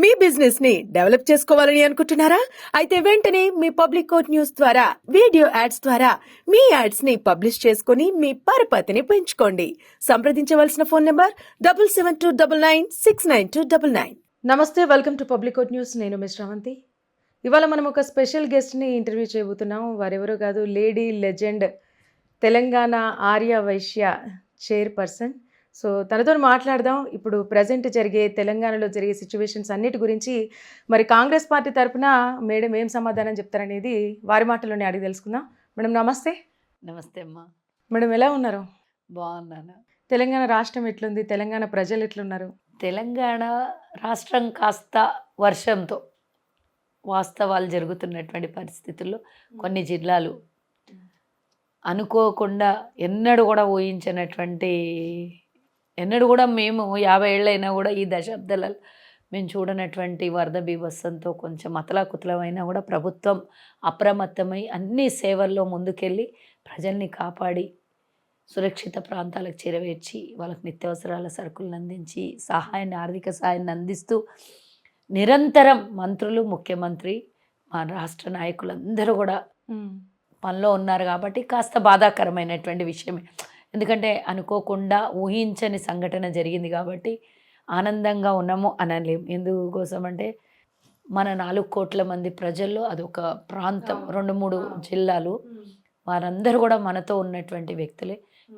మీ business ని develop చేసుకోవాలని అనుకుంటున్నారా? అయితే వెంటనే మీ పబ్లిక్ కోట్ న్యూస్ ద్వారా వీడియో యాడ్స్ ద్వారా మీ యాడ్స్ ని పబ్లిష్ చేసుకుని మీ పరపతిని పెంచుకోండి. సంప్రదించవలసిన ఫోన్ నంబర్ 7729969299. నమస్తే, welcome to public court news. నేను మిస్ శ్రవంతి. ఇవాళ మనం ఒక స్పెషల్ గెస్ట్ని ఇంటర్వ్యూ చేయబోతున్నాం. వారెవరో కాదు, lady legend, Telangana Arya Vaishya chairperson. So తనతో మాట్లాడదాం. ఇప్పుడు ప్రజెంట్ జరిగే తెలంగాణలో జరిగే సిచ్యువేషన్స్ అన్నిటి గురించి మరి కాంగ్రెస్ పార్టీ తరఫున మేడం ఏం సమాధానం చెప్తారనేది వారి మాటలోనే అడిగి తెలుసుకుందాం. మేడం నమస్తే. నమస్తే అమ్మా. మేడం ఎలా ఉన్నారు? బాగున్నాను. తెలంగాణ రాష్ట్రం ఎట్లుంది? తెలంగాణ ప్రజలు ఎట్లున్నారు? తెలంగాణ రాష్ట్రం కాస్త వర్షంతో వాస్తవాలు జరుగుతున్నటువంటి పరిస్థితుల్లో కొన్ని జిల్లాలు అనుకోకుండా ఎన్నడూ కూడా ఊహించినటువంటి, ఎన్నడూ కూడా మేము 50 ఏళ్ళైనా కూడా ఈ దశాబ్దాలలో మేము చూడనటువంటి వరద బీభత్సంతో కొంచెం అతలాకుతలమైనా కూడా ప్రభుత్వం అప్రమత్తమై అన్ని సేవల్లో ముందుకెళ్ళి ప్రజల్ని కాపాడి సురక్షిత ప్రాంతాలకు చేరవేర్చి వాళ్ళకి నిత్యావసరాల సరుకులను అందించి సహాయాన్ని, ఆర్థిక సహాయాన్ని అందిస్తూ నిరంతరం మంత్రులు, ముఖ్యమంత్రి, మా రాష్ట్ర నాయకులందరూ కూడా పనిలో ఉన్నారు. కాబట్టి కాస్త బాధాకరమైనటువంటి విషయమే. ఎందుకంటే అనుకోకుండా ఊహించని సంఘటన జరిగింది కాబట్టి ఆనందంగా ఉన్నాము అనలేం. ఎందుకోసం అంటే మన 4 కోట్ల మంది ప్రజల్లో అదొక ప్రాంతం, 2-3 జిల్లాలు, వారందరూ కూడా మనతో ఉన్నటువంటి వ్యక్తులే.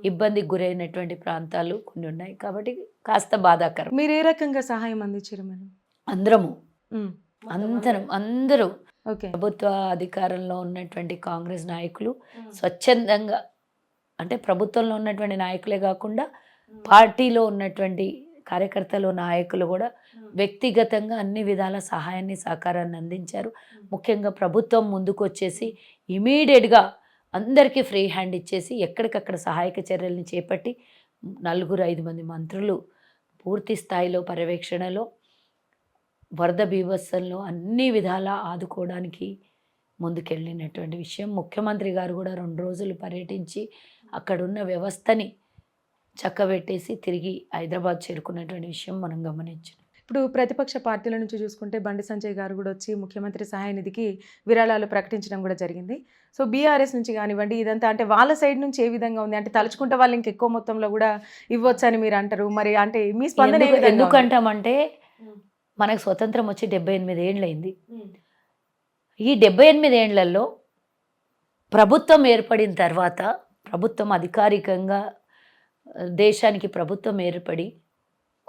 ఇబ్బందికి గురైనటువంటి ప్రాంతాలు కొన్ని ఉన్నాయి కాబట్టి కాస్త బాధాకరం. మీరు ఏ రకంగా సహాయం అందించారు మేడం? అందరూ ఓకే. ప్రభుత్వ అధికారంలో ఉన్నటువంటి కాంగ్రెస్ నాయకులు స్వచ్ఛందంగా, అంటే ప్రభుత్వంలో ఉన్నటువంటి నాయకులే కాకుండా పార్టీలో ఉన్నటువంటి కార్యకర్తలు, నాయకులు కూడా వ్యక్తిగతంగా అన్ని విధాల సహాయాన్ని, సహకారాన్ని అందించారు. ముఖ్యంగా ప్రభుత్వం ముందుకు వచ్చేసి ఇమీడియట్గా అందరికీ ఫ్రీ హ్యాండ్ ఇచ్చేసి ఎక్కడికక్కడ సహాయక చర్యల్ని చేపట్టి 4-5 మంది మంత్రులు పూర్తి స్థాయిలో పర్యవేక్షణలో వరద బీభత్సంలో అన్ని విధాలా ఆదుకోవడానికి ముందుకెళ్ళినటువంటి విషయం. ముఖ్యమంత్రి గారు కూడా 2 రోజులు పర్యటించి అక్కడున్న వ్యవస్థని చక్కబెట్టేసి తిరిగి హైదరాబాద్ చేరుకున్నటువంటి విషయం మనం గమనించాం. ఇప్పుడు ప్రతిపక్ష పార్టీల నుంచి చూసుకుంటే బండి సంజయ్ గారు కూడా వచ్చి ముఖ్యమంత్రి సహాయ నిధికి విరాళాలు ప్రకటించడం కూడా జరిగింది. సో బీఆర్ఎస్ నుంచి కానివ్వండి, ఇదంతా అంటే వాళ్ళ సైడ్ నుంచి ఏ విధంగా ఉంది? అంటే తలుచుకుంటే వాళ్ళు ఇంకెక్కువ మొత్తంలో కూడా ఇవ్వచ్చు అని మీరు అంటారు. మరి అంటే మీ స్పందన ఏ విధంగా ఉంది? ఎందుకంటామంటే మనకు స్వతంత్రం వచ్చి 78 ఏళ్ళైంది. ఈ 78 ఏళ్లలో ప్రభుత్వం ఏర్పడిన తర్వాత, ప్రభుత్వం అధికారికంగా దేశానికి ప్రభుత్వం ఏర్పడి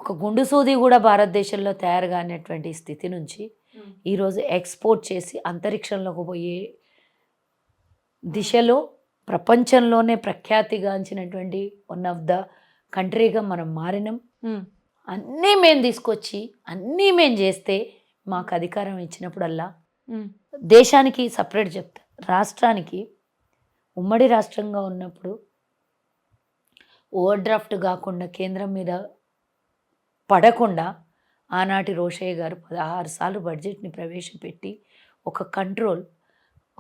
ఒక గుండు సూది కూడా భారతదేశంలో తయారు కానటువంటి స్థితి నుంచి ఈరోజు ఎక్స్పోర్ట్ చేసి అంతరిక్షంలోకి పోయే దిశలో ప్రపంచంలోనే ప్రఖ్యాతిగాంచినటువంటి వన్ ఆఫ్ ద కంట్రీగా మనం మారినాం. అన్నీ మేము తీసుకొచ్చి అన్నీ మేము చేస్తే మాకు అధికారం ఇచ్చినప్పుడల్లా దేశానికి సపరేట్ చెప్తా, రాష్ట్రానికి ఉమ్మడి రాష్ట్రంగా ఉన్నప్పుడు ఓవర్ డ్రాఫ్ట్ కాకుండా కేంద్రం మీద పడకుండా ఆనాటి రోషయ్య గారు 16 సార్లు బడ్జెట్ని ప్రవేశపెట్టి ఒక కంట్రోల్,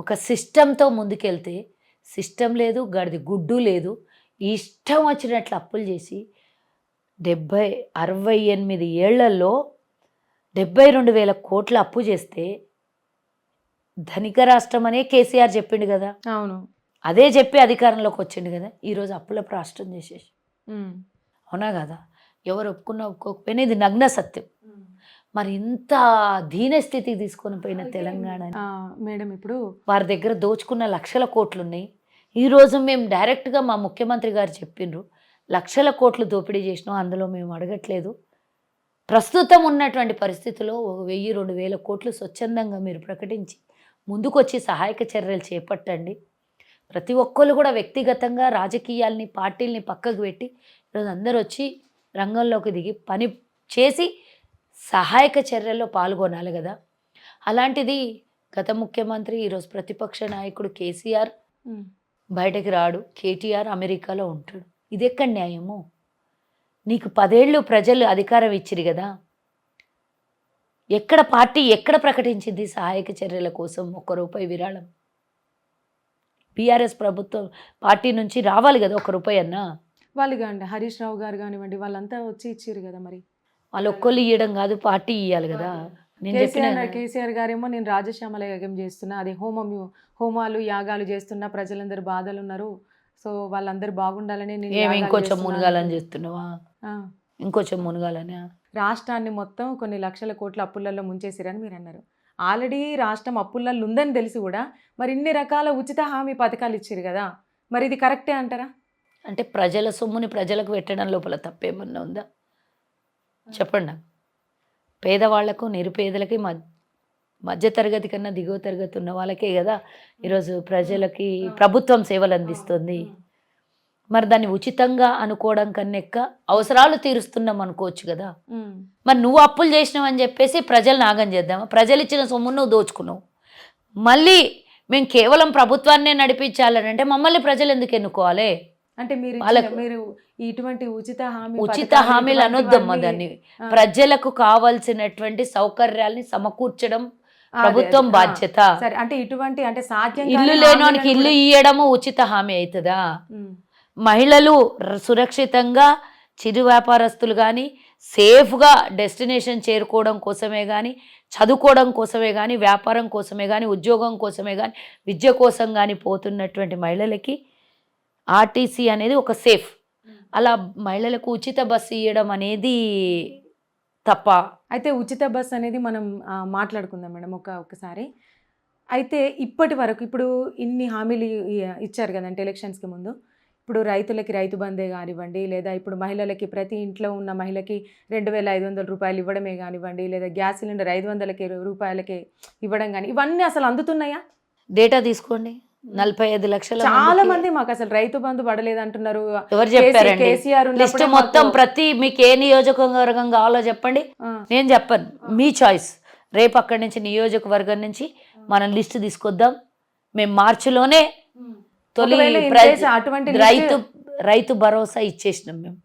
ఒక సిస్టంతో ముందుకెళ్తే, సిస్టం లేదు, గడిది గుడ్డు లేదు, ఇష్టం వచ్చినట్లు అప్పులు చేసి 68 ఏళ్లలో 72,000 కోట్ల అప్పు చేస్తే ధనిక రాష్ట్రం అనే కేసీఆర్ చెప్పిండు కదా. అవును, అదే చెప్పి అధికారంలోకి వచ్చిండు కదా. ఈరోజు అప్పుల రాష్ట్రం చేసేసి, అవునా కదా? ఎవరు ఒప్పుకున్నా ఒప్పుకోకపోయినా ఇది నగ్న సత్యం. మరి ఇంత దీనస్థితికి తీసుకొని పోయిన తెలంగాణ మేడం, ఇప్పుడు వారి దగ్గర దోచుకున్న లక్షల కోట్లు ఉన్నాయి. ఈరోజు మేము డైరెక్ట్గా మా ముఖ్యమంత్రి గారు చెప్పిండ్రు, లక్షల కోట్లు దోపిడీ చేసినాం, అందులో మేము అడగట్లేదు. ప్రస్తుతం ఉన్నటువంటి పరిస్థితుల్లో 1000-2000 కోట్లు స్వచ్ఛందంగా మీరు ప్రకటించి ముందుకొచ్చి సహాయక చర్యలు చేపట్టండి. ప్రతి ఒక్కళ్ళు కూడా వ్యక్తిగతంగా రాజకీయాల్ని, పార్టీల్ని పక్కకు పెట్టి ఈరోజు అందరూ వచ్చి రంగంలోకి దిగి పని చేసి సహాయక చర్యల్లో పాల్గొనాలి కదా. అలాంటిది గత ముఖ్యమంత్రి, ఈరోజు ప్రతిపక్ష నాయకుడు కేసీఆర్ బయటకు రాడు, కేటీఆర్ అమెరికాలో ఉంటాడు. ఇది ఎక్కడ న్యాయము? నీకు 10 ఏళ్ళు ప్రజలు అధికారం ఇచ్చిరు కదా, ఎక్కడ పార్టీ ఎక్కడ ప్రకటించింది సహాయక చర్యల కోసం ₹1 విరాళం? బీఆర్ఎస్ ప్రభుత్వం పార్టీ నుంచి రావాలి కదా ₹1 అన్నా. వాళ్ళు కాండి హరీష్ రావు గారు కానివ్వండి, వాళ్ళంతా వచ్చి ఇచ్చారు కదా. మరి వాళ్ళు ఒక్కళ్ళు ఇవ్వడం కాదు, పార్టీ ఇవ్వాలి కదా. నేను చెప్పిన కేసీఆర్ గారేమో నేను రాజశ్యామల యాగం చేస్తున్నా, అది హోమాలు యాగాలు చేస్తున్నా, ప్రజలందరూ బాధలు ఉన్నారు, సో వాళ్ళందరూ బాగుండాలని నేను ఏమి యాగాలు ఇంకొంచెం చేస్తున్నా మునగాలని అంటున్నారు. చేస్తున్నావా? ఆ, ఇంకొంచెం మునగాలని రాష్ట్రాన్ని మొత్తం కొన్ని లక్షల కోట్ల అప్పులలో ముంచేసిరని మీరు అన్నారు. ఆల్రెడీ రాష్ట్రం అప్పులలో ఉందని తెలిసి కూడా మరి ఇన్ని రకాల ఉచిత హామీ పథకాలు ఇచ్చారు కదా, మరి ఇది కరెక్టే అంటారా? అంటే ప్రజల సొమ్ముని ప్రజలకు పెట్టడం లోపల తప్పేమన్నా ఉందా చెప్పండి నాకు. పేదవాళ్లకు, నిరుపేదలకి, మధ్యతరగతి కన్నా దిగువ తరగతి ఉన్న వాళ్ళకే కదా ఈరోజు ప్రజలకి ప్రభుత్వం సేవలు అందిస్తుంది. మరి దాన్ని ఉచితంగా అనుకోవడం కన్నెక్క అవసరాలు తీరుస్తున్నాం అనుకోవచ్చు కదా. మరి నువ్వు అప్పులు చేసినావు అని చెప్పేసి ప్రజలు నాగం చేద్దామా? ప్రజలు ఇచ్చిన సొమ్మును నువ్వు దోచుకున్నావు. మళ్ళీ మేము కేవలం ప్రభుత్వాన్నే నడిపించాలని అంటే మమ్మల్ని ప్రజలు ఎందుకు ఎన్నుకోవాలి? అంటే మీరు వాళ్ళకు- మీరు ఇటువంటి ఉచిత ఉచిత హామీలు అనొద్దమ్మా దాన్ని. ప్రజలకు కావాల్సినటువంటి సౌకర్యాల్ని సమకూర్చడం ప్రభుత్వం బాధ్యత. సరే, అంటే ఇటువంటి అంటే సాధ్యం ఇల్లు కాని లేనోనికి హామీలను ఇల్లు కూడా- ఇయ్యడము ఉచిత హామీ అవుతుందా? ఉమ్, మహిళలు సురక్షితంగా చిరు వ్యాపారస్తులు కానీ సేఫ్గా డెస్టినేషన్ చేరుకోవడం కోసమే కానీ, చదువుకోవడం కోసమే కానీ, వ్యాపారం కోసమే కానీ, ఉద్యోగం కోసమే కానీ, విద్య కోసం కానీ పోతున్నటువంటి మహిళలకి ఆర్టీసీ అనేది ఒక సేఫ్. అలా మహిళలకు ఉచిత బస్సు ఇవ్వడం అనేది తప్ప. అయితే ఉచిత బస్ అనేది మనం మాట్లాడుకుందాం మేడం ఒకసారి. అయితే ఇప్పటి వరకు ఇప్పుడు ఇన్ని హామీలు ఇచ్చారు కదంటే ఎలక్షన్స్కి ముందు. ఇప్పుడు రైతులకి రైతు బందే కానివ్వండి, లేదా ఇప్పుడు మహిళలకి ప్రతి ఇంట్లో ఉన్న మహిళకి 2,500 రూపాయలు ఇవ్వడమే కానివ్వండి, లేదా గ్యాస్ సిలిండర్ 500 రూపాయలకి ఇవ్వడం కానీ, ఇవన్నీ అసలు అందుతున్నాయా? డేటా తీసుకోండి. 45 లక్షల చాలా మంది మాకు అసలు రైతు బంధు పడలేదు అంటున్నారు. ఎవరు చెప్పారండి? కేసీఆర్ లిస్ట్ ఉన్నప్పుడే మొత్తం మాకు- ప్రతి మీకు ఏ నియోజకవర్గం కావాలో చెప్పండి, ఆ, నేను చెప్పను, మీ చాయిస్. రేపు అక్కడి నుంచి నియోజకవర్గం నుంచి మనం లిస్ట్ తీసుకొద్దాం. మేము మార్చిలోనే తొలి ఒకవేళ in ప్ర- case అటువంటి రైతు భరోసా ఇచ్చేసినాం. మేము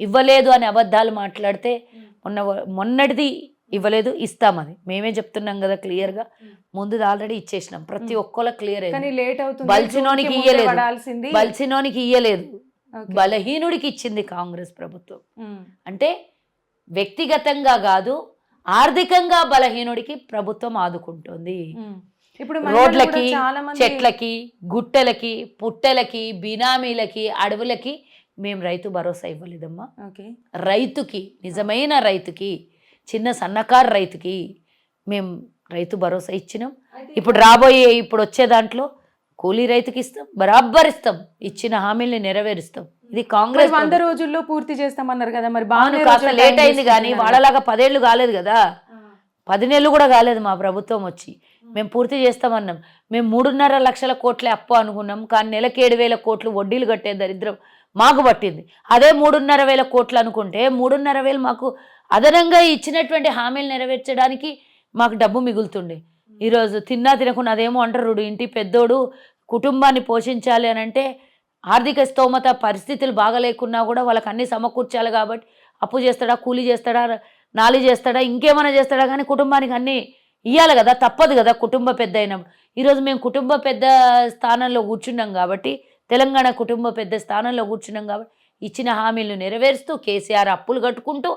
ఇవ్వలేదు అని అబద్ధాలు మాట్లాడితే మొన్నటిది ఇవ్వలేదు, ఇస్తామని మేమే చెప్తున్నాం కదా క్లియర్గా. ముందుది ఆల్రెడీ ఇచ్చేసినాం, ప్రతి ఒక్కళ్ళ క్లియర్ కానీ అయింది. లేట్ అవుతుంది. బలిసినోనికి జూన్కి ఇయ్యలేదు, ముందే పడాల్సింది. బలిసినోనికి ఇయ్యలేదు, Okay. బలహీనుడికి ఇచ్చింది కాంగ్రెస్ ప్రభుత్వం. ఉమ్, అంటే వ్యక్తిగతంగా కాదు, ఆర్థికంగా బలహీనుడికి ప్రభుత్వం ఆదుకుంటుంది. ఉమ్. ఇప్పుడు మహిళలు రోడ్లకి, కూడా చాలా మంది చెట్లకి, గుట్టలకి, పుట్టలకి, బినామీలకి, అడవులకి మేము రైతు భరోసా ఇవ్వలేదమ్మా. ఓకే. రైతుకి, నిజమైన రైతుకి, చిన్న సన్నకారు రైతుకి మేము రైతు భరోసా ఇచ్చినాం. ఇప్పుడు ఇప్పుడు వచ్చే దాంట్లో కూలీ రైతుకి ఇస్తాం, బరాబర్ ఇస్తాం, ఇచ్చిన హామీల్ని నెరవేరుస్తాం. ఇది కాంగ్రెస్ 100 రోజుల్లో పూర్తి చేస్తామన్నారు కదా, మరి అవును, బాగానే కాస్త రోజులు లేట్ time అయింది కానీ తీసుకుంటున్నారు. వాళ్ళలాగా 10 ఏళ్ళు కాలేదు కదా, 10 నెలలు కూడా కాలేదు మా ప్రభుత్వం వచ్చి. మేము పూర్తి చేస్తామన్నాం. మేము 3.5 లక్షల కోట్లే అప్పు అనుకున్నాం, కానీ నెలకి 7,000 కోట్లు వడ్డీలు కట్టే దరిద్రం మాకు పట్టింది. అదే 3,500 కోట్లు అనుకుంటే 3,500 మాకు అదనంగా ఇచ్చినటువంటి హామీలు నెరవేర్చడానికి మాకు డబ్బు మిగులుతుండే. ఈరోజు తిన్నా తినకుండా అదేమో అంటారు, ఇంటి పెద్దోడు కుటుంబాన్ని పోషించాలి అని అంటే ఆర్థిక స్తోమత పరిస్థితులు బాగలేకున్నా కూడా వాళ్ళకి అన్నీ సమకూర్చాలి కాబట్టి అప్పు చేస్తాడా, కూలీ చేస్తాడా, నాలి చేస్తాడా, ఇంకేమైనా చేస్తాడా, కానీ కుటుంబానికి అన్నీ ఇవ్వాలి కదా, తప్పదు కదా కుటుంబ పెద్ద అయినప్పుడు. ఈరోజు మేము కుటుంబ పెద్ద స్థానంలో కూర్చున్నాం కాబట్టి, తెలంగాణ కుటుంబ పెద్ద స్థానంలో కూర్చున్నాం కాబట్టి ఇచ్చిన హామీలను నెరవేరుస్తూ కేసీఆర్ అప్పులు కట్టుకుంటూ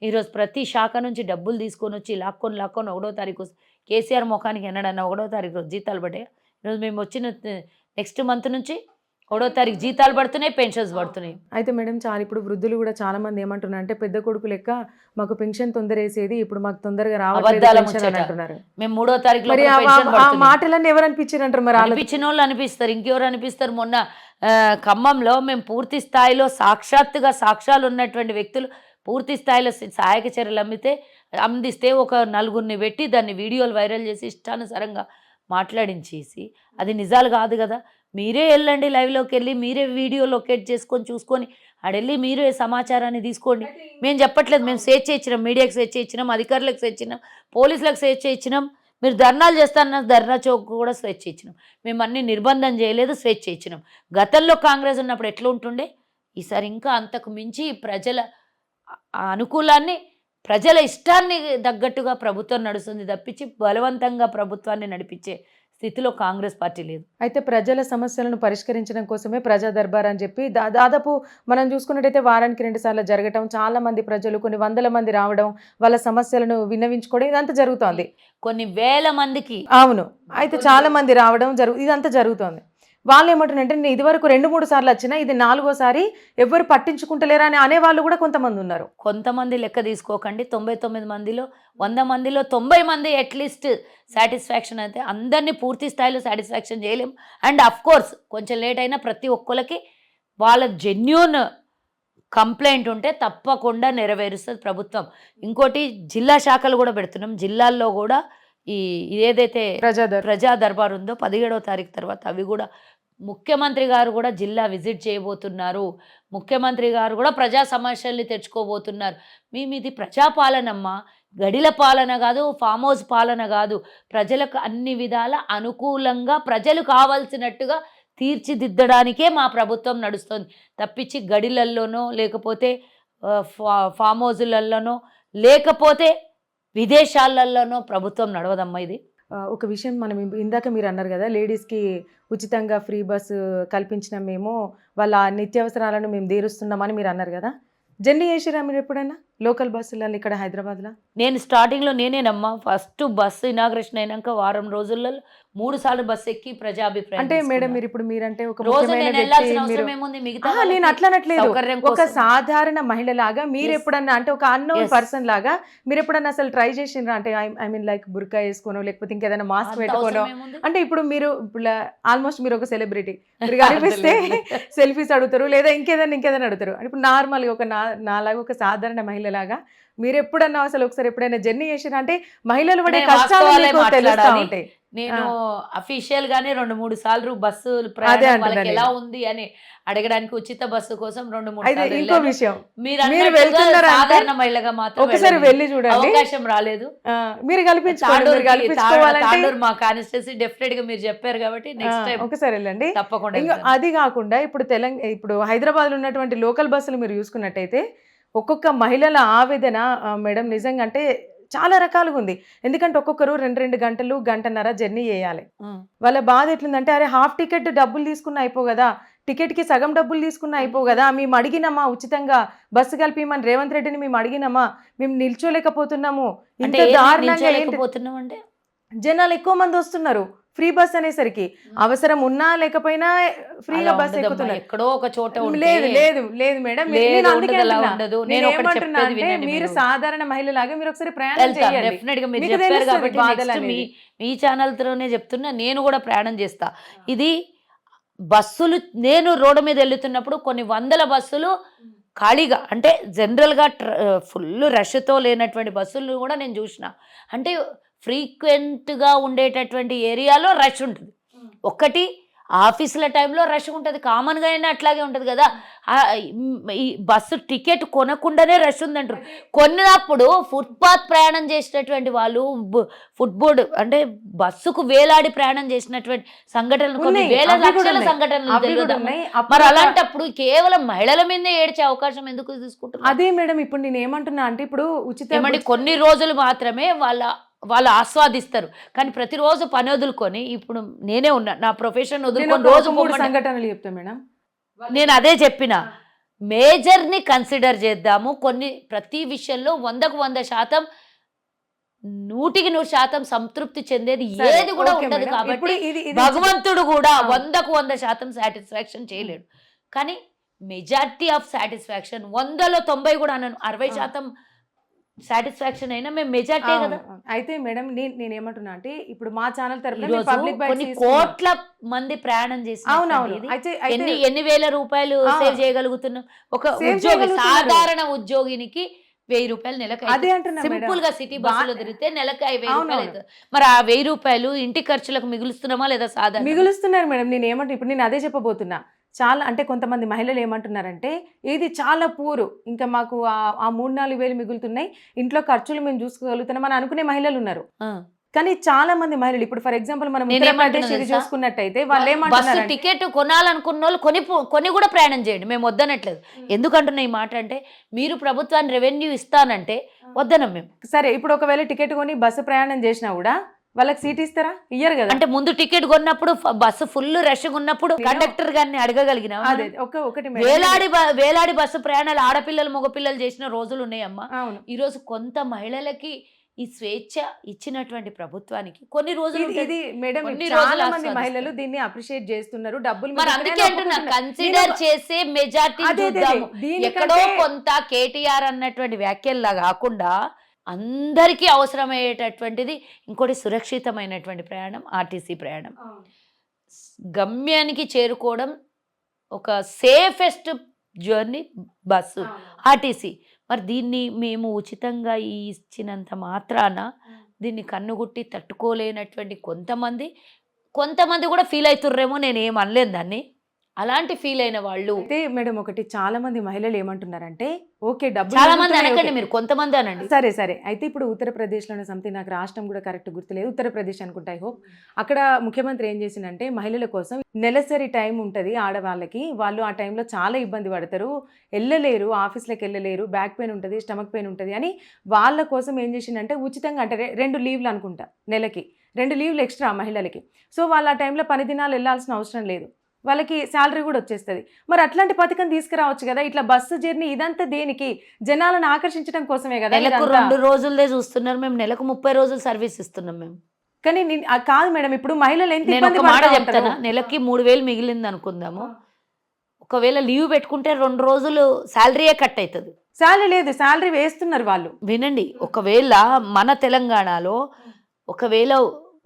ఈరోజు ప్రతి శాఖ నుంచి డబ్బులు తీసుకొని వచ్చి లాక్కొని 1వ తారీఖు కేసీఆర్ ముఖానికి ఎన్నడన్నా 1వ తారీఖు రోజు జీతాలు పడ్డాయి. ఈరోజు మేము వచ్చిన నెక్స్ట్ మంత్ నుంచి 1వ తారీఖు జీతాలు పడుతున్నాయి, పెన్షన్స్ పడుతున్నాయి. అయితే మేడం ఇప్పుడు వృద్ధులు కూడా చాలా మంది ఏమంటున్నారు అంటే, పెద్ద కొడుకు లెక్క మాకు పెన్షన్ తొందరేసేది, ఇప్పుడు మాకు తొందరగా రావట్లేదు అబద్ధాల పెన్షన్ అని ముచ్చట. అంటున్నారు. మేము 3వ తారీఖులో మరి పెన్షన్ ఆ పడుతుంది. మాటలన్నీ ఎవరు అనిపించారంటారు? మరి వాళ్ళు అనిపించిన వాళ్ళు అనిపిస్తారు, ఇంకెవరు అనిపిస్తారు? మొన్న ఖమ్మంలో మేము పూర్తి స్థాయిలో సాక్ష్యాలు ఉన్నటువంటి వ్యక్తులు పూర్తి స్థాయిలో సహాయక చర్యలు అందిస్తే ఒక 4గురిని పెట్టి దాన్ని వీడియోలు వైరల్ చేసి ఇష్టానుసారంగా మాట్లాడించేసి, అది నిజాలు కాదు కదా. మీరే వెళ్ళండి, లైవ్లోకి వెళ్ళి మీరే వీడియో లొకేట్ చేసుకొని చూసుకొని ఆడెళ్ళి మీరే సమాచారాన్ని తీసుకోండి. మేము చెప్పట్లేదు, మేము స్వేచ్ఛ ఇచ్చినాం, మీడియాకి స్వేచ్ఛ ఇచ్చినాం, అధికారులకు స్వేచ్ఛ ఇచ్చినాం, పోలీసులకు స్వేచ్ఛ ఇచ్చినాం. మీరు ధర్నాలు చేస్తారన్న ధర్నా చౌక్ కూడా స్వేచ్ఛ ఇచ్చినాం. మేము అన్ని నిర్బంధం చేయలేదు, స్వేచ్ఛ ఇచ్చినాం. గతంలో కాంగ్రెస్ ఉన్నప్పుడు ఎట్లా ఉంటుండే, ఈసారి ఇంకా అంతకు మించి ప్రజల అనుకూలాన్ని, ప్రజల ఇష్టాన్ని తగ్గట్టుగా ప్రభుత్వం నడుస్తుంది తప్పించి బలవంతంగా ప్రభుత్వాన్ని నడిపించే స్థితిలో కాంగ్రెస్ పార్టీ లేదు. అయితే ప్రజల సమస్యలను పరిష్కరించడం కోసమే ప్రజా దర్బార్ అని చెప్పి దాదాపు మనం చూసుకున్నట్టయితే వారానికి 2 సార్లు జరగటం, చాలా మంది ప్రజలు కొన్ని వందల మంది రావడం, వాళ్ళ సమస్యలను విన్నవించుకోవడం ఇదంతా జరుగుతోంది. కొన్ని వేల మందికి అవును. అయితే చాలా మంది రావడం ఇదంతా జరుగుతోంది. వాళ్ళు ఏమంటారంటే నేను ఇదివరకు 2-3 సార్లు వచ్చినా ఇది 4గోసారి ఎవ్వరు పట్టించుకుంటలేరా అని అనేవాళ్ళు కూడా కొంతమంది ఉన్నారు. కొంతమంది లెక్క తీసుకోకండి. 99 మందిలో 100 మందిలో 90 మంది అట్లీస్ట్ సాటిస్ఫాక్షన్ అయితే, అందరినీ పూర్తి స్థాయిలో సాటిస్ఫాక్షన్ చేయలేం. అండ్ అఫ్ కోర్స్ కొంచెం లేట్ అయినా ప్రతి ఒక్కరికి వాళ్ళ జెన్యూన్ కంప్లైంట్ ఉంటే తప్పకుండా నెరవేరుస్తుంది ప్రభుత్వం. ఇంకోటి జిల్లా శాఖలు కూడా పెడుతున్నాం. జిల్లాల్లో కూడా ఏదైతే ప్రజా దర్బార్ ఉందో 17వ తారీఖు తర్వాత అవి కూడా ముఖ్యమంత్రి గారు కూడా జిల్లా విజిట్ చేయబోతున్నారు. ముఖ్యమంత్రి గారు కూడా ప్రజా సమస్యల్ని తెచ్చుకోబోతున్నారు. ఇది ప్రజాపాలనమ్మా, గడిల పాలన కాదు, ఫామ్ హౌస్ పాలన కాదు. ప్రజలకు అన్ని విధాల అనుకూలంగా ప్రజలు కావాల్సినట్టుగా తీర్చిదిద్దడానికే మా ప్రభుత్వం నడుస్తుంది తప్పించి గడిలల్లోనో లేకపోతే ఫామ్ హౌజులలోనో లేకపోతే విదేశాలలోనో ప్రభుత్వం నడవదమ్మా. ఇది ఒక విషయం మనం ఇందాక మీరు అన్నారు కదా, లేడీస్కి ఉచితంగా ఫ్రీ బస్సు కల్పించిన మేము వాళ్ళ నిత్యావసరాలను మేము తీరుస్తున్నామని మీరు అన్నారు కదా. జర్నీ చేసిరా మీరు ఎప్పుడైనా లోకల్ బస్సులలో ఇక్కడ హైదరాబాద్లో? నేను స్టార్టింగ్లో నేనేనమ్మా ఫస్ట్ బస్సు ఇనాగ్రేషన్ అయినాక వారం రోజుల్లో 3 సార్లు బస్సు ఎక్కి ప్రజాభిప్రాయం. అంటే మేడం మీరంటే ఒక నేను అట్లనట్లేదు, ఒక సాధారణ మహిళలాగా మీరు ఎప్పుడన్నా అంటే ఒక అన్నోన్ పర్సన్ లాగా మీరు ఎప్పుడన్నా అసలు ట్రై చేసిండ్రా? అంటే ఐ మీన్ లైక్ బుర్కా వేసుకోనో లేకపోతే ఇంకేదైనా మాస్క్ పెట్టుకోనో? అంటే ఇప్పుడు మీరు ఆల్మోస్ట్ మీరు ఒక సెలబ్రిటీ, మీరు కనిపిస్తే సెల్ఫీస్ అడుగుతారు లేదా ఇంకేదైనా అడుగుతారు. ఇప్పుడు నార్మల్గా ఒక నాలాగా ఒక సాధారణ మహిళలాగా మీరు ఎప్పుడన్నా అసలు ఒకసారి ఎప్పుడైనా జర్నీ చేసినా? అంటే మహిళలు పడే కష్టాలు తెలుస్తా ఉంటాయి. నేను అఫీషియల్ గానే 2-3 సార్లు బస్సు ప్రయాణం వాళ్ళకి ఎలా ఉంది అని అడగడానికి ఉచిత బస్సు కోసం 2-3 ఇంకో విషయం, మీరు వెళ్తున్నారా సాధారణ మహిళగా మాత్రం ఒకసారి వెళ్ళి చూడండి, అవకాశం రాలేదు. మీరు కల్పించుకోవాలంటే మా కాన్స్టిట్యూన్సీ డెఫినెట్ గా మీరు చెప్పారు కాబట్టి నెక్స్ట్ టైం ఒకసారి వెళ్ళండి తప్పకుండా. అది కాకుండా ఇప్పుడు హైదరాబాద్ లో ఉన్నటువంటి లోకల్ బస్సులు మీరు చూసుకున్నట్టయితే ఒక్కొక్క మహిళల ఆవేదన మేడం నిజంగా అంటే చాలా రకాలుగా ఉంది. ఎందుకంటే ఒక్కొక్కరు 2 గంటలు, గంటన్నర జర్నీ చేయాలి. వాళ్ళ బాధ ఎట్లుందంటే అరే హాఫ్ టికెట్ డబ్బులు తీసుకున్న అయిపో కదా, టికెట్కి సగం డబ్బులు తీసుకున్న అయిపో కదా, మేము అడిగినామా ఉచితంగా బస్సు కలిపిమని రేవంత్ రెడ్డిని మేము అడిగినామా, మేము నిల్చోలేకపోతున్నాము, ఇంత దారుణంగా అంటే జనాలు ఎక్కువ మంది వస్తున్నారు ఫ్రీ బస్ అనేసరికి. అవసరం ఉన్నా లేకపోయినా ఫ్రీగా బస్ ఎక్కుతున్నారు. ఎక్కడో ఒక చోట లేదు మేడం, మీరు సాధారణ మహిళలాగా మీరు ఒకసారి ప్రయాణం చేయాలి. మీ ఛానల్ తోనే చెప్తున్నా, నేను కూడా ప్రయాణం చేస్తా. ఇది బస్సులు నేను రోడ్డు మీద వెళ్తున్నప్పుడు కొన్ని వందల బస్సులు ఖాళీగా అంటే జనరల్గా ఫుల్ రష్తో లేనటువంటి బస్సులు కూడా నేను చూసిన. అంటే ఫ్రీక్వెంట్గా ఉండేటటువంటి ఏరియాలో రష్ ఉంటుంది. ఒకటి ఆఫీసుల టైంలో రష్ ఉంటుంది, కామన్గా అయినా అట్లాగే ఉంటుంది కదా. ఈ బస్సు టికెట్ కొనకుండానే రష్ ఉందంటారు. కొన్నప్పుడు ఫుట్పాత్ ప్రయాణం చేసినటువంటి వాళ్ళు ఫుట్బోర్డ్ అంటే బస్సుకు వేలాడి ప్రయాణం చేసినటువంటి సంఘటనలు కొన్ని వేల లక్షల సంఘటనలు తెలియదు. మరి అలాంటప్పుడు కేవలం మహిళల మీదే ఏడ్చే అవకాశం ఎందుకు తీసుకుంటున్నారు? అదే మేడం ఇప్పుడు నేను ఏమంటున్నా అంటే ఇప్పుడు ఉచిత కొన్ని రోజులు మాత్రమే వాళ్ళు ఆస్వాదిస్తారు, కానీ ప్రతిరోజు పని వదులుకొని ఇప్పుడు నేనే ఉన్నా నా ప్రొఫెషన్ వదులుకొని రోజు 3 సంఘటనలు చెప్తా మేడం. నేను అదే చెప్పిన మేజర్ని కన్సిడర్ చేద్దాము. ప్రతి విషయంలో 100% 100% సంతృప్తి చెందేది ఏది కూడా ఉండదు. కాబట్టి భగవంతుడు కూడా 100% సాటిస్ఫాక్షన్ చేయలేడు. కానీ మెజారిటీ ఆఫ్ సాటిస్ఫాక్షన్ 100లో 90 కూడా అన్నాను, 60% సాటిస్ఫాక్షన్ అయినా మేము మెజార్టీ కదా. అయితే మేడం నేనేమంటున్నా అంటే ఇప్పుడు మా ఛానల్ తరపున పబ్లిక్ కొన్ని కోట్ల మంది ప్రయాణం చేసి ఎన్ని వేల రూపాయలు సేవ్ చేయగలుగుతున్నాం. ఒక ఉద్యోగి సాధారణ ఉద్యోగినికి 1000 రూపాయలు నెలకు. అదే అంటున్నా సింపుల్ గా సిటీ బస్సులో తిరిగితే నెలకు 5000 రూపాయలు అవుతుంది. మరి ఆ 1000 రూపాయలు ఇంటి ఖర్చులకు మిగులుస్తున్నామా లేదా? సాధారణ మిగులుస్తున్నారు మేడం. నేను ఏమంటున్నా ఇప్పుడు నేను అదే చెప్పబోతున్నా. చాలా అంటే కొంతమంది మహిళలు ఏమంటున్నారంటే ఇది చాలా పూరు, ఇంకా మాకు ఆ 3-4 వేలు మిగులుతున్నాయి, ఇంట్లో ఖర్చులు మేము చూసుకోగలుగుతున్నాం అని అనుకునే మహిళలు ఉన్నారు. కానీ చాలా మంది మహిళలు ఇప్పుడు ఫర్ ఎగ్జాంపుల్ మనం చూసుకున్నట్టయితే వాళ్ళు ఏమంటున్నారు, టికెట్ కొనాలనుకున్న వాళ్ళు కొని కూడా ప్రయాణం చేయండి, మేము వద్దనట్లేదు. ఎందుకంటున్నా ఈ మాట అంటే మీరు ప్రభుత్వాన్ని రెవెన్యూ ఇస్తానంటే వద్దనం మేము. సరే ఇప్పుడు ఒకవేళ టికెట్ కొని బస్సు ప్రయాణం చేసినా కూడా వాళ్ళకి సీట్ ఇస్తారా? ఇయ్యరు కదా. అంటే ముందు టికెట్ కొన్నప్పుడు బస్సు ఫుల్ రష్ ఉన్నప్పుడు కండక్టర్ గారిని అడగగలిగిన అదే ఒకటి మేడం. వేలాడి బస్సు ప్రయాణాలు ఆడపిల్లలు మగపిల్లలు చేసిన రోజులు ఉన్నాయమ్మా. అవును. ఈ రోజు కొంత మహిళలకి ఈ స్వేచ్ఛ ఇచ్చినటువంటి ప్రభుత్వానికి కొన్ని రోజులు ఇది ఉంటది. మేడం కొన్ని చాలా రోజులు మంది ఆస్వాదిస్తారు. మహిళలు దీన్ని అప్రిషియేట్ చేస్తున్నారు. డబ్బులు మరి అందుకే అంటున్నా కన్సిడర్ చేసే మెజార్టీ చూద్దాము. ఎక్కడో కొంత కేటీఆర్ అన్నటువంటి వ్యాఖ్యల్లా కాకుండా అందరికీ అవసరమయ్యేటటువంటిది ఇంకోటి సురక్షితమైనటువంటి ప్రయాణం ఆర్టీసీ ప్రయాణం. గమ్యానికి చేరుకోవడం ఒక సేఫెస్ట్ జర్నీ బస్సు ఆర్టీసీ. మరి దీన్ని మేము ఉచితంగా ఇచ్చినంత మాత్రాన దీన్ని కన్నుగుట్టి తట్టుకోలేనటువంటి కొంతమంది కూడా ఫీల్ అవుతుర్రేమో, నేను ఏం అనలేను దాన్ని. అలాంటి ఫీల్ అయిన వాళ్ళు అయితే మేడం ఒకటి చాలా మంది మహిళలు ఏమంటున్నారంటే ఓకే డబ్బులు చాలా మంది మిగులుతున్నాయి, అనకండి, ఓకే. మీరు కొంతమంది అనండి. సరే అయితే ఇప్పుడు ఉత్తరప్రదేశ్లోనే సంథింగ్, నాకు రాష్ట్రం కూడా కరెక్ట్ గుర్తులేదు, ఉత్తరప్రదేశ్ అనుకుంటా. ఐ హోప్ అక్కడ ముఖ్యమంత్రి ఏం చేసిందంటే మహిళల కోసం నెలసరి టైం ఉంటుంది ఆడవాళ్ళకి, వాళ్ళు ఆ టైంలో చాలా ఇబ్బంది పడతారు, వెళ్ళలేరు, ఆఫీస్లోకి వెళ్ళలేరు, బ్యాక్ పెయిన్ ఉంటుంది, స్టమక్ పెయిన్ ఉంటుంది అని వాళ్ళ కోసం ఏం చేసిందంటే ఉచితంగా, అంటే 2 లీవ్లు అనుకుంటా, నెలకి 2 లీవ్లు ఎక్స్ట్రా మహిళలకి. సో వాళ్ళు ఆ టైంలో 10 దినాలు వెళ్ళాల్సిన అవసరం లేదు, వాళ్ళకి శాలరీ కూడా వచ్చేస్తుంది. మరి అట్లాంటి పథకం తీసుకురావచ్చు కదా. ఇట్లా బస్సు జర్నీ ఇదంతా దేనికి? జనాలను ఆకర్షించడం కోసమే కదా. నెలకు ఇదంతా. 2 రోజులదే చూస్తున్నారు, మేము నెలకు 30 రోజులు సర్వీస్ ఇస్తున్నాం మేము. కానీ కాదు మేడం, ఇప్పుడు మహిళలు ఎంత నేను ఇబ్బంది ఒక మాట పడతా చెప్తానా, ఉంటారు. నెలకి 3000 మిగిలింది అనుకుందాము. ఒకవేళ లీవ్ పెట్టుకుంటే 2 రోజులు శాలరీయే కట్ అవుతుంది. శాలరీ లేదు, శాలరీ వేస్తున్నారు వాళ్ళు. వినండి, ఒకవేళ మన తెలంగాణలో ఒకవేళ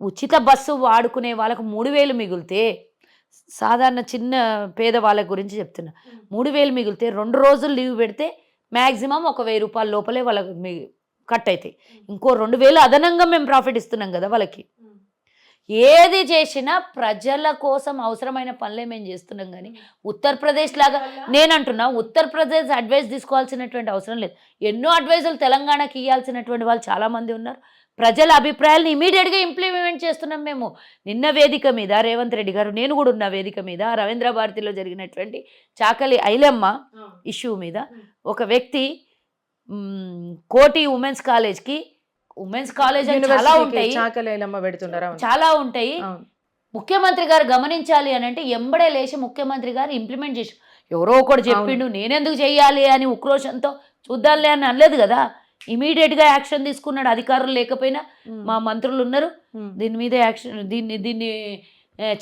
ఉచిత బస్సు వాడుకునే వాళ్ళకు 3000 మిగిలితే, సాధారణ చిన్న పేద వాళ్ళ గురించి చెప్తున్నా, 3000 మిగిలితే 2 రోజులు లీవ్ పెడితే మ్యాక్సిమం ఒక 1000 రూపాయల లోపలే వాళ్ళకి కట్ అవుతాయి. ఇంకో 2000 అదనంగా మేము ప్రాఫిట్ ఇస్తున్నాం కదా వాళ్ళకి. ఏది చేసినా ప్రజల కోసం అవసరమైన పనులే మేము చేస్తున్నాం. కానీ ఉత్తరప్రదేశ్ లాగా నేనంటున్నా, ఉత్తరప్రదేశ్ అడ్వైస్ తీసుకోవాల్సినటువంటి అవసరం లేదు. ఎన్నో అడ్వైజులు తెలంగాణకి ఇవ్వాల్సినటువంటి వాళ్ళు చాలామంది ఉన్నారు. ప్రజల అభిప్రాయాలను ఇమీడియట్గా ఇంప్లిమెంట్ చేస్తున్నాం మేము. నిన్న వేదిక మీద రేవంత్ రెడ్డి గారు, నేను కూడా ఉన్న వేదిక మీద రవీంద్ర భారతిలో జరిగినటువంటి చాకలి ఐలమ్మ ఇష్యూ మీద ఒక వ్యక్తి కోటి ఉమెన్స్ కాలేజ్ అని చాలా ఉంటాయి, చాలా ఉంటాయి. ముఖ్యమంత్రి గారు గమనించాలి అని అంటే ఎంబడే లేచి ముఖ్యమంత్రి గారు ఇంప్లిమెంట్ చేసి, ఎవరో ఒకటి చెప్పిండు నేనెందుకు చెయ్యాలి అని ఉక్రోషంతో చూద్దాంలే అని అనలేదు కదా. ఇమీడియట్గా యాక్షన్ తీసుకున్నాడు. అధికారులు లేకపోయినా మా మంత్రులు ఉన్నారు, దీని మీద యాక్షన్, దీన్ని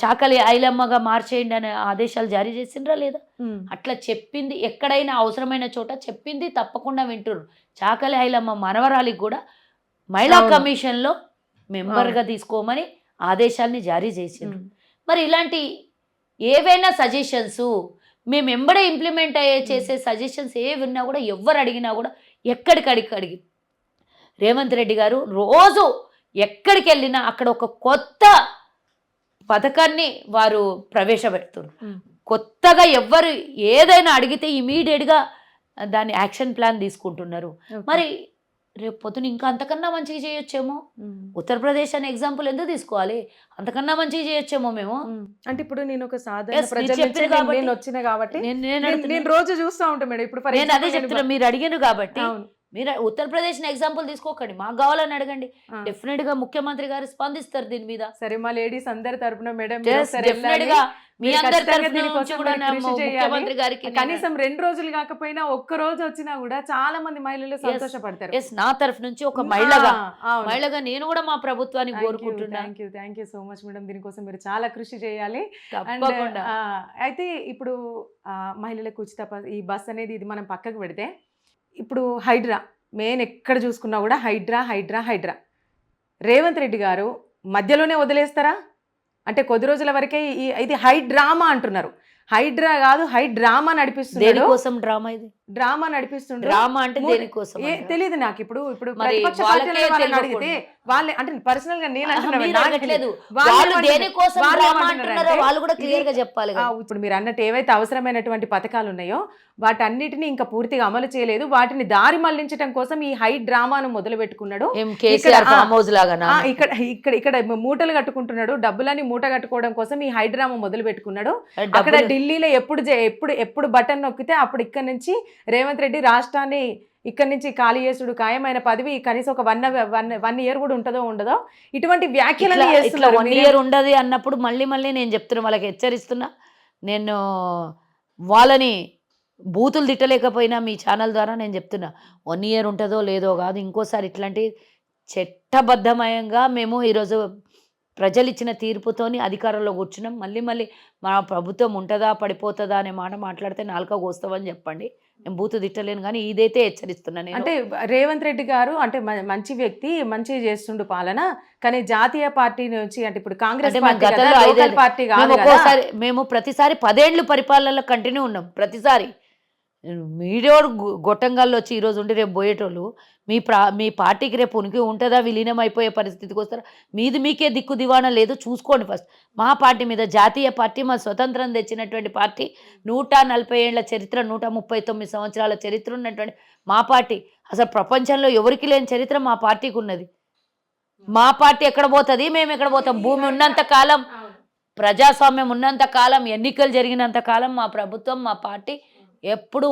చాకలి ఐలమ్మగా మార్చేయండి అనే ఆదేశాలు జారీ చేసిండ్రా లేదా? అట్లా చెప్పింది ఎక్కడైనా అవసరమైన చోట చెప్పింది తప్పకుండా వింటున్నారు. చాకలి ఐలమ్మ మనవరాలికి కూడా మహిళా కమిషన్లో మెంబర్గా తీసుకోమని ఆదేశాలని జారీ చేసిండ్రు. మరి ఇలాంటి ఏవైనా సజెషన్స్ మేము ఎంబడే ఇంప్లిమెంట్ చేసే సజెషన్స్ ఏవి ఉన్నా కూడా, ఎవరు అడిగినా కూడా ఎక్కడికడిగి రేవంత్ రెడ్డి గారు రోజు ఎక్కడికి వెళ్ళినా అక్కడ ఒక కొత్త పథకాన్ని వారు ప్రవేశపెడుతున్నారు. కొత్తగా ఎవరు ఏదైనా అడిగితే ఇమీడియట్గా దాని యాక్షన్ ప్లాన్ తీసుకుంటున్నారు. మరి రేపు పొద్దున ఇంకా అంతకన్నా మంచిగా చేయొచ్చేమో. ఉత్తరప్రదేశ్ అనే ఎగ్జాంపుల్ ఎందుకు తీసుకోవాలి? అంతకన్నా మంచిగా చేయొచ్చేమో మేము. అంటే ఇప్పుడు నేను ఒక సాధారణ Yes, ప్రజల మీరు చెప్పారు నుంచి కాబట్టి. నేను వచ్చిన కాబట్టి నేను నేను రోజు చూస్తా ఉంటాను మేడం. ఇప్పుడు for నేను అదే example చెప్తున్నా, మీరు అడిగాను కాబట్టి. అవును. మీరు ఉత్తరప్రదేశ్ ఎగ్జాంపుల్ తీసుకోకండి, మాకు కావాలని అడగండి. డెఫినెట్ గా ముఖ్యమంత్రి గారు స్పందిస్తారు దీని మీద. సరే, మా లేడీస్ అందరి తరపున మేడం డెఫినెట్ గా మీ మీరు అందరి ఖచ్చితంగా తరఫున దీనికోసం నుంచి కూడా మీరు నా కృషి చేయాలి. ముఖ్యమంత్రి గారికి కనీసం 2 రోజులు కాకపోయినా ఒక్క రోజు వచ్చినా కూడా చాలా మంది మహిళలు సంతోషపడతారు. నా తరఫు నుంచి ఒక మహిళగా అవును. నేను కూడా మా ప్రభుత్వాన్ని కోరుకుంటున్నా. Thank you so much madam. దీనికోసం మీరు చాలా కృషి చేయాలి. And, తప్పకుండా. అయితే ఇప్పుడు మహిళలకు ఉచిత ఈ బస్ అనేది ఇది మనం పక్కకు పెడితే, ఇప్పుడు హైడ్రా మెయిన్ ఎక్కడ చూసుకున్నా కూడా హైడ్రా రేవంత్ రెడ్డి గారు మధ్యలోనే వదిలేస్తారా? అంటే కొద్ది రోజుల వరకే ఇది హైడ్రామా అంటున్నారు. హైడ్రా కాదు, హైడ్రామా నడిపిస్తున్నారు. దేనికోసం డ్రామా ఇది? డ్రామా నడిపిస్తుండ్రు. డ్రామా అంటే దేనికోసం? తెలియదు నాకు. ఇప్పుడు మరి ప్రతిపక్ష వాళ్ళకే పార్టీల వాళ్ళని తెలియకుండా. అడిగితే వాళ్ళే, అంటే పర్సనల్ గా నేను అంటున్నా, మీరు నాకు అనట్లేదు. తెలియదు. వాళ్ళు దేనికోసం వాళ్ళు డ్రామా ఏమంటున్నారంటే, అంటున్నారో వాళ్ళు కూడా క్లియర్ గా చెప్పాలి కదా. ఇప్పుడు మీరు అన్నట్టు ఏవైతే అవసరమైనటువంటి పథకాలు ఉన్నాయో వాటన్నిటిని ఇంకా పూర్తిగా అమలు చేయలేదు. వాటిని దారి మళ్లించడం కోసం ఈ హై డ్రామాను మొదలు పెట్టుకున్నాడు. కేసీఆర్ ఫామ్ హౌస్ లాగా ఇక్కడ మూటలు కట్టుకుంటున్నాడు. డబ్బులని మూట కట్టుకోవడం కోసం ఈ హై డ్రామా మొదలు పెట్టుకున్నాడు. అక్కడ ఢిల్లీలో ఎప్పుడు బటన్ నొక్కితే అప్పుడు ఇక్కడ నుంచి రేవంత్ రెడ్డి రాష్ట్రాన్ని ఇక్కడ నుంచి ఖాళీ చేసుడు ఖాయమైన పదవి కనీసం ఒక 1 year కూడా ఉంటుందో ఉండదో ఇటువంటి వ్యాఖ్యలు ఇట్లా చేస్తున్నారు 1 year ఉండదు అన్నప్పుడు మళ్ళీ నేను చెప్తున్నా, వాళ్ళకి హెచ్చరిస్తున్నా. నేను వాళ్ళని బూతులు తిట్టలేకపోయినా మీ ఛానల్ ద్వారా నేను చెప్తున్నా, 1 year ఉంటుందో లేదో కాదు, ఇంకోసారి ఇట్లాంటి చట్టబద్ధమయంగా మేము ఈరోజు ప్రజలు ఇచ్చిన తీర్పుతోని అధికారంలో కూర్చున్నాం. మళ్ళీ మా ప్రభుత్వం ఉంటుందా పడిపోతుందా అనే మాట మాట్లాడితే నాలుక కోస్తామని చెప్పండి. నేను బూతు తిట్టలేను, కానీ ఇదైతే హెచ్చరిస్తున్నా నేను. అంటే రేవంత్ రెడ్డి గారు అంటే మంచి వ్యక్తి, మంచి చేస్తుండు పాలన, కానీ జాతీయ పార్టీ నుంచి అంటే ఇప్పుడు కాంగ్రెస్ అంటే పార్టీ గతంలో కదా, 5 లోకల్ పార్టీ కాదు మేము కదా. ఒక్కోసారి మేము ప్రతిసారి 10 ఏళ్ళు పరిపాలనలో కంటిన్యూ ఉన్నాం. ప్రతిసారి మీడియోడు గొట్టంగాల్లో వచ్చి ఈరోజు ఉండి రేపు పోయేటోళ్ళు మీ పార్టీకి రేపు ఉనికి ఉంటుందా, విలీనం అయిపోయే పరిస్థితికి వస్తారా? మీకే దిక్కు దివాణా లేదు, చూసుకోండి ఫస్ట్. మా పార్టీ మీద, జాతీయ పార్టీ, మా స్వతంత్రం తెచ్చినటువంటి పార్టీ, 140 ఏళ్ల చరిత్ర, 139 సంవత్సరాల చరిత్ర ఉన్నటువంటి మా పార్టీ. అసలు ప్రపంచంలో ఎవరికి లేని చరిత్ర మా పార్టీకి ఉన్నది. మా పార్టీ ఎక్కడ పోతుంది, మేము ఎక్కడ పోతాం? భూమి ఉన్నంత కాలం, ప్రజాస్వామ్యం ఉన్నంత కాలం, ఎన్నికలు జరిగినంత కాలం మా ప్రభుత్వం, మా పార్టీ ఎప్పుడు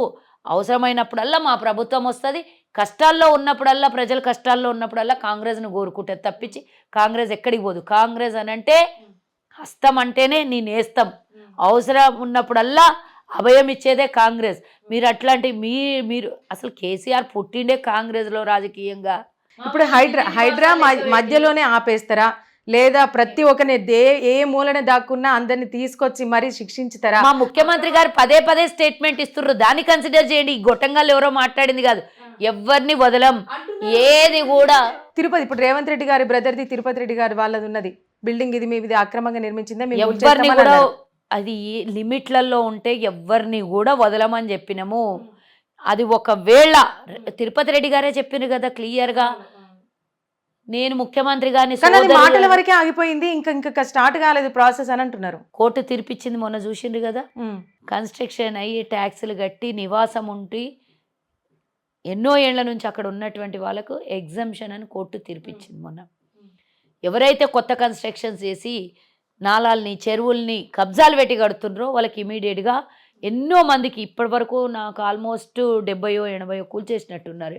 అవసరమైనప్పుడల్లా మా ప్రభుత్వం వస్తుంది. కష్టాల్లో ఉన్నప్పుడల్లా, ప్రజలు కష్టాల్లో ఉన్నప్పుడల్లా కాంగ్రెస్ను కోరుకుంటుంది తప్పించి కాంగ్రెస్ ఎక్కడికి పోదు. కాంగ్రెస్ అనంటే హస్తం అంటేనే నీ నేస్తం. అవసరం ఉన్నప్పుడల్లా అభయం ఇచ్చేదే కాంగ్రెస్. మీరు అట్లాంటి మీరు అసలు కేసీఆర్ పుట్టిండే కాంగ్రెస్లో రాజకీయంగా. ఇప్పుడు హైడ్రా మధ్యలోనే ఆపేస్తారా, లేదా ప్రతి ఒక్కరిని ఏ మూలనే దాక్కున్నా అందరిని తీసుకొచ్చి మరీ శిక్షించుతారా? మా ముఖ్యమంత్రి గారు పదే స్టేట్మెంట్ ఇస్తున్నారు, దాన్ని కన్సిడర్ చేయండి. ఈ గొట్టంగాళ్ళు ఎవరో మాట్లాడింది కాదు, ఎవరిని వదలం, ఏది కూడా. తిరుపతి ఇప్పుడు రేవంత్ రెడ్డి గారి బ్రదర్ది, తిరుపతి రెడ్డి గారి వాళ్ళది ఉన్నది బిల్డింగ్, ఇది మీది అక్రమంగా నిర్మించిందే, ఎవరిని కూడా అది లిమిట్లలో ఉంటే ఎవరిని కూడా వదలమని చెప్పినాము. అది ఒకవేళ తిరుపతి రెడ్డి గారే చెప్పిండ్రు కదా క్లియర్గా, నేను ముఖ్యమంత్రి గారిని మాటల వరకే ఆగిపోయింది, ఇంకా స్టార్ట్ కాలేదు ప్రాసెస్ అని అంటున్నారు. కోర్టు తీర్పిచ్చింది మొన్న చూసిండ్రు కదా. కన్స్ట్రక్షన్ అయ్యి ట్యాక్సులు కట్టి నివాసం ఉండి ఎన్నో ఏళ్ల నుంచి అక్కడ ఉన్నటువంటి వాళ్ళకు ఎగ్జంప్షన్ అని కోర్టు తీర్పిచ్చింది మొన్న. ఎవరైతే కొత్త కన్స్ట్రక్షన్స్ చేసి నాలాల్ని, చెరువుల్ని కబ్జాలు పెట్టి కడుతుండ్రో వాళ్ళకి ఇమీడియట్గా ఎన్నో మందికి ఇప్పటి వరకు నాకు ఆల్మోస్ట్ 70-80 కూల్చేసినట్టున్నారు.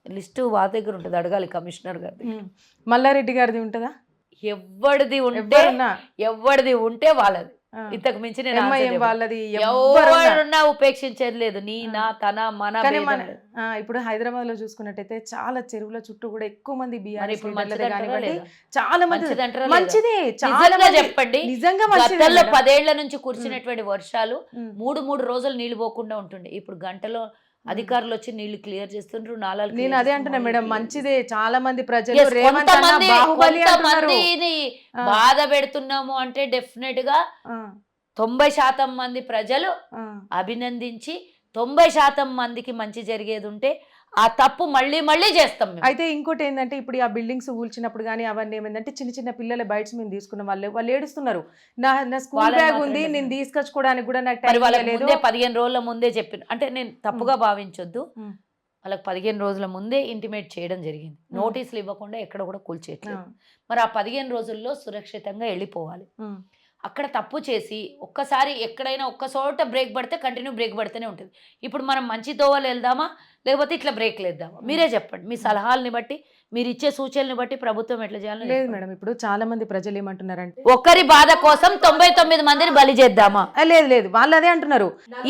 లిస్టు వాళ్ళ దగ్గర ఉంటుంది, అడగాలి కమిషనర్ గారిది. మల్లారెడ్డి గారిది ఉంటుందా? ఎవరిది ఉంటే వాళ్ళది. ఇంతకు మించి నేను ఎవరున్నా ఉపేక్షించేది లేదు. నీ నా తన మన. ఇప్పుడు హైదరాబాద్ లో చూసుకున్నట్టయితే చాలా చెరువుల చుట్టూ కూడా ఎక్కువ మంది చాలా మంచిదే. చెప్పండి, నిజంగా 10 ఏళ్ల నుంచి కురిసినటువంటి వర్షాలు 3 రోజులు నీళ్లు పోకుండా ఉంటుండే. ఇప్పుడు గంటలో అధికారులు వచ్చి నీళ్లు క్లియర్ చేస్తుండ్రు, నాలాలు. నేను అదే అంటున్నా మేడం, మంచిదే. చాలా మంది ప్రజలు బాధ పెడుతున్నాము అంటే డెఫినెట్ గా 90% మంది ప్రజలు అభినందించి 90% మందికి మంచి జరిగేది ఉంటే ఆ తప్పు మళ్ళీ చేస్తాం. అయితే ఇంకోటి ఏంటంటే, ఇప్పుడు ఆ బిల్డింగ్స్ కూల్చినప్పుడు కానీ అవన్నీ ఏమైందంటే, చిన్న పిల్లల బైట్స్ మేము తీసుకున్న వాళ్ళు ఏడుస్తున్నారు, నా స్కూల్ బ్యాగ్ ఉంది, నేను తీసుకొచ్చుకోవడానికి కూడా నాకు టైం లేదు. 15 రోజుల ముందే చెప్పిన, అంటే నేను తప్పుగా భావించొద్దు, వాళ్ళకి 15 రోజుల ముందే ఇంటిమేట్ చేయడం జరిగింది. నోటీసులు ఇవ్వకుండా ఎక్కడ కూడా కూల్చేయట్లేదు. మరి ఆ 15 రోజుల్లో సురక్షితంగా వెళ్ళిపోవాలి. అక్కడ తప్పు చేసి ఒక్కసారి ఎక్కడైనా ఒక్క చోట బ్రేక్ పడితే కంటిన్యూ బ్రేక్ పడితేనే ఉంటుంది. ఇప్పుడు మనం మంచి దోవలు వెళ్దామా, లేకపోతే ఇట్లా బ్రేక్లు వేద్దామా? మీరే చెప్పండి. మీ సలహాలని బట్టి, మీరు ఇచ్చే సూచనల్ని బట్టి ప్రభుత్వం ఎట్లా చేయాలి? లేదు మేడం, ఇప్పుడు చాలా మంది ప్రజలు ఏమంటున్నారంటే, ఒకరి బాధ కోసం 99 మందిని బలి చేద్దామా? లేదు వాళ్ళు అదే అంటున్నారు.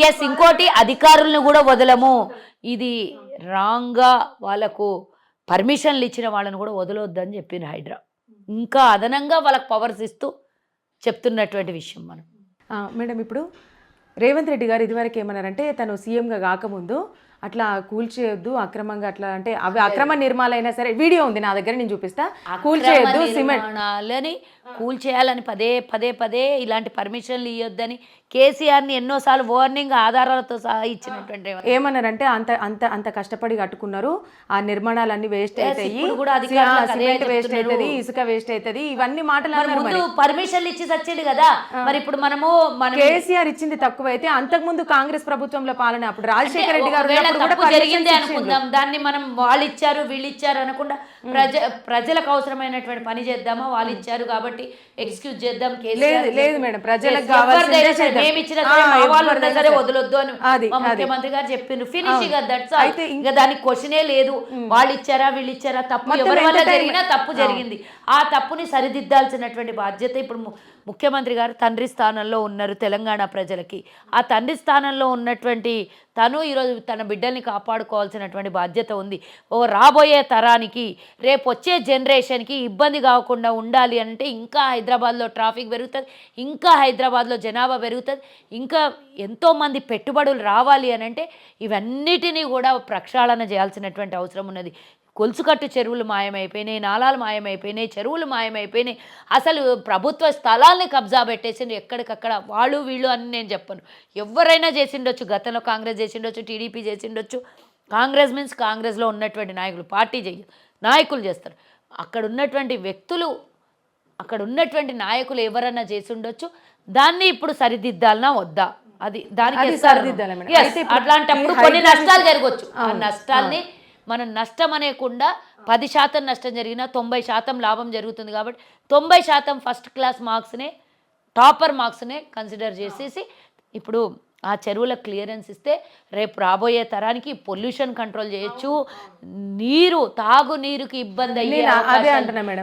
ఎస్, ఇంకోటి అధికారులను కూడా వదలము. ఇది రాంగ్గా వాళ్ళకు పర్మిషన్లు ఇచ్చిన వాళ్ళని కూడా వదలొద్దని చెప్పింది హైడ్రా. ఇంకా అదనంగా వాళ్ళకి పవర్స్ ఇస్తూ చెప్తున్నటువంటి విషయం మనం. మేడం, ఇప్పుడు రేవంత్ రెడ్డి గారు ఇదివరకు ఏమన్నారంటే, తను సీఎంగా కాకముందు అట్లా కూల్చేయొద్దు అక్రమంగా, అట్లా అంటే అవి అక్రమ నిర్మాణాలైనా సరే, వీడియో ఉంది నా దగ్గర, నేను చూపిస్తా. కూల్చేయొద్దు, సిమెంట్ కూల్చేయాలని పదే ఇలాంటి పర్మిషన్లు ఇవ్వద్దని కేసీఆర్ని ఎన్నోసార్లు వార్నింగ్ ఆధారాలతో సహా ఇచ్చినటువంటి. ఏమన్నారంటే, అంత కష్టపడి కట్టుకున్నారు, ఆ నిర్మాణాలన్నీ వేస్ట్ అవుతాయి, సిమెంట్ వేస్ట్ అవుతుంది, ఇసుక వేస్ట్ అవుతుంది, ఇవన్నీ మాటలు పర్మిషన్లు ఇచ్చి సచ్చింది కదా. మరి ఇప్పుడు మన కేసీఆర్ ఇచ్చింది తక్కువైతే, అంతకుముందు కాంగ్రెస్ ప్రభుత్వంలో పాలన అప్పుడు రాజశేఖర రెడ్డి గారు జరిగిందే అనుకుందాం, దాన్ని మనం వాళ్ళు ఇచ్చారు వీళ్ళు ఇచ్చారు అనకుండా ప్రజలకు అవసరమైనటువంటి పని చేద్దామా, వాళ్ళు ఇచ్చారు కాబట్టి ఎక్స్క్యూజ్ చేద్దాం లేదు మేడం, ప్రజలకు కావాల్సిందే చేద్దాం. మేము ఇచ్చిన సరే, మా వాళ్ళు ఉన్నా సరే వదలొద్దు అని మా ముఖ్యమంత్రి గారు చెప్పిండ్రు. Finishing that's all. ఇంకా దానికి క్వశ్చనే లేదు. వాళ్ళు ఇచ్చారా వీళ్ళు ఇచ్చారా, తప్పు ఎవరి వల్ల జరిగినా తప్పు జరిగింది. ఆ తప్పుని సరిదిద్దాల్సినటువంటి బాధ్యత ఇప్పుడు ముఖ్యమంత్రి గారు తండ్రి స్థానంలో ఉన్నారు తెలంగాణ ప్రజలకి. ఆ తండ్రి స్థానంలో ఉన్నటువంటి తను ఈరోజు తన బిడ్డల్ని కాపాడుకోవాల్సినటువంటి బాధ్యత ఉంది. రాబోయే తరానికి, రేపు వచ్చే జనరేషన్కి ఇబ్బంది కాకుండా ఉండాలి అంటే ఇంకా హైదరాబాద్లో ట్రాఫిక్ పెరుగుతుంది, ఇంకా హైదరాబాద్లో జనాభా పెరుగుతుంది, ఇంకా ఎంతోమంది పెట్టుబడులు రావాలి అని అంటే ఇవన్నిటినీ కూడా ప్రక్షాళన చేయాల్సినటువంటి అవసరం ఉన్నది. గొలుసుకట్టు చెరువులు మాయమైపోయినాయి, నాలాలు మాయమైపోయినాయి, చెరువులు మాయమైపోయినాయి. అసలు ప్రభుత్వ స్థలాల్ని కబ్జా పెట్టేసిండ్రు ఎక్కడికక్కడ. వాళ్ళు వీళ్ళు అని నేను చెప్పను, ఎవరైనా చేసిండొచ్చు. గతంలో కాంగ్రెస్ చేసిండొచ్చు, టీడీపీ చేసిండొచ్చు. కాంగ్రెస్ మీన్స్ కాంగ్రెస్లో ఉన్నటువంటి నాయకులు, పార్టీ నాయకులు చేస్తారు. అక్కడ ఉన్నటువంటి వ్యక్తులు, అక్కడ ఉన్నటువంటి నాయకులు ఎవరన్నా చేసి ఉండొచ్చు. దాన్ని ఇప్పుడు సరిదిద్దాలనా వద్దా, అది దానికి సరిదిద్దాలి. అట్లాంటప్పుడు కొన్ని నష్టాలు జరగవచ్చు. ఆ నష్టాల్ని మనం నష్టం అనేకుండా 10% నష్టం జరిగినా 90% లాభం జరుగుతుంది. కాబట్టి 90% ఫస్ట్ క్లాస్ మార్క్స్నే, టాపర్ మార్క్స్నే కన్సిడర్ చేసేసి ఇప్పుడు ఆ చెరువుల క్లియరెన్స్ ఇస్తే రేపు రాబోయే తరానికి పొల్యూషన్ కంట్రోల్ చేయొచ్చు. తాగునీరుకి ఇబ్బంది అయ్యే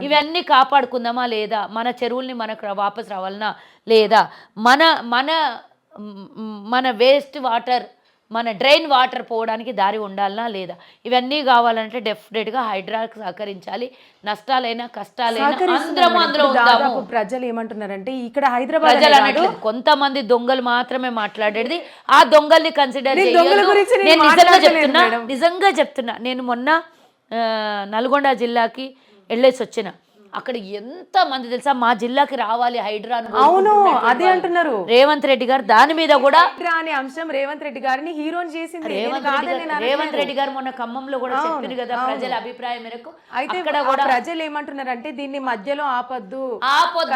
ఇవన్నీ కాపాడుకుందామా లేదా, మన చెరువుల్ని మనకు వాపసు రావాలన్నా లేదా, మన వేస్ట్ వాటర్, మన డ్రైన్ వాటర్ పోవడానికి దారి ఉండాలనా లేదా, ఇవన్నీ కావాలంటే డెఫినెట్గా హైడ్రాకి సహకరించాలి. నష్టాలైనా కష్టాలైనా అందరం అందులో ఉందాము. ప్రజలు ఏమంటున్నారంటే ఇక్కడ హైదరాబాద్ ప్రజలు అన్నట్లు కొంతమంది దొంగలు మాత్రమే మాట్లాడేది. ఆ దొంగల్ని కన్సిడర్ చేయొద్దు. నేను నిజంగా చెప్తున్నా. నేను మొన్న నల్గొండ జిల్లాకి వెళ్ళేసి వచ్చిన. అక్కడ ఎంత మంది తెలుసా మా జిల్లాకి రావాలి హైడ్రా. అవును, అదే అంటున్నారు రేవంత్ రెడ్డి గారు. దాని మీద కూడా హైడ్రా అనే అంశం రేవంత్ రెడ్డి గారిని హీరోని చేసింది. రేవంత్ రెడ్డి గారు మొన్న ఖమ్మంలో కూడా చెప్పింది కదా ప్రజల అభిప్రాయం మేరకు. అయితే అక్కడ కూడా ప్రజలు ఏమంటున్నారంటే దీన్ని మధ్యలో ఆపొద్దు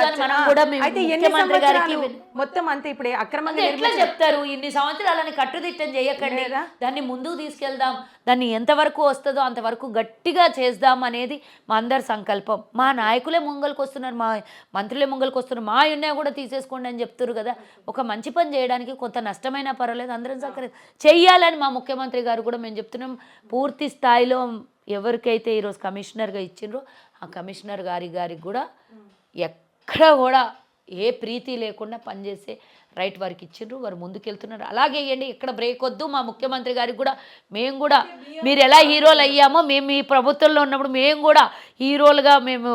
అని మనం కూడా ముఖ్యమంత్రి గారికి మొత్తం అంతే ఇప్పుడు అక్రమంగా ఎట్లా చెప్తారు. ఇన్ని సంవత్సరాలని కట్టుదిట్టం చేయకండి, దాన్ని ముందుకు తీసుకెళ్దాం, దాన్ని ఎంతవరకు వస్తుందో అంతవరకు గట్టిగా చేద్దాం అనేది మా అందరి సంకల్పం. మా నాయకులే ముంగల్కి వస్తున్నారు, మా మంత్రులే ముంగల్కి వస్తున్నారు. మా ఉన్నాయి కూడా తీసేసుకోండి అని చెప్తున్నారు కదా. ఒక మంచి పని చేయడానికి కొంత నష్టమైనా పర్వాలేదు, అందరం సహకరి చెయ్యాలని మా ముఖ్యమంత్రి గారు కూడా మేము చెప్తున్నాం. పూర్తి స్థాయిలో ఎవరికైతే ఈరోజు కమిషనర్గా ఇచ్చిండ్రో ఆ కమిషనర్ గారికి కూడా ఎక్కడ కూడా ఏ ప్రీతి లేకుండా పనిచేసే రైట్ వారికి ఇచ్చిండ్రు. వారు ముందుకెళ్తున్నారు. అలాగే ఇవ్వండి, ఎక్కడ బ్రేక్ వద్దు. మా ముఖ్యమంత్రి గారికి కూడా మేము కూడా మీరు ఎలా హీరోలు అయ్యామో మేము ఈ ప్రభుత్వంలో ఉన్నప్పుడు మేము కూడా హీరోలుగా మేము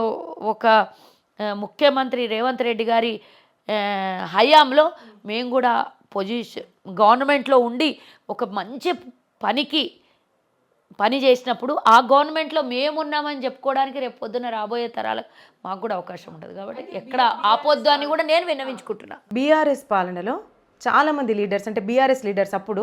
ఒక ముఖ్యమంత్రి రేవంత్ రెడ్డి గారి హయాంలో మేము కూడా గవర్నమెంట్లో ఉండి ఒక మంచి పని చేసినప్పుడు ఆ గవర్నమెంట్లో మేమున్నామని చెప్పుకోవడానికి రేపు పొద్దున్న రాబోయే తరాలకు మాకు కూడా అవకాశం ఉంటుంది. కాబట్టి ఎక్కడ ఆపొద్దు అని కూడా నేను విన్నవించుకుంటున్నా. బీఆర్ఎస్ పాలనలో చాలామంది లీడర్స్ అంటే బీఆర్ఎస్ లీడర్స్ అప్పుడు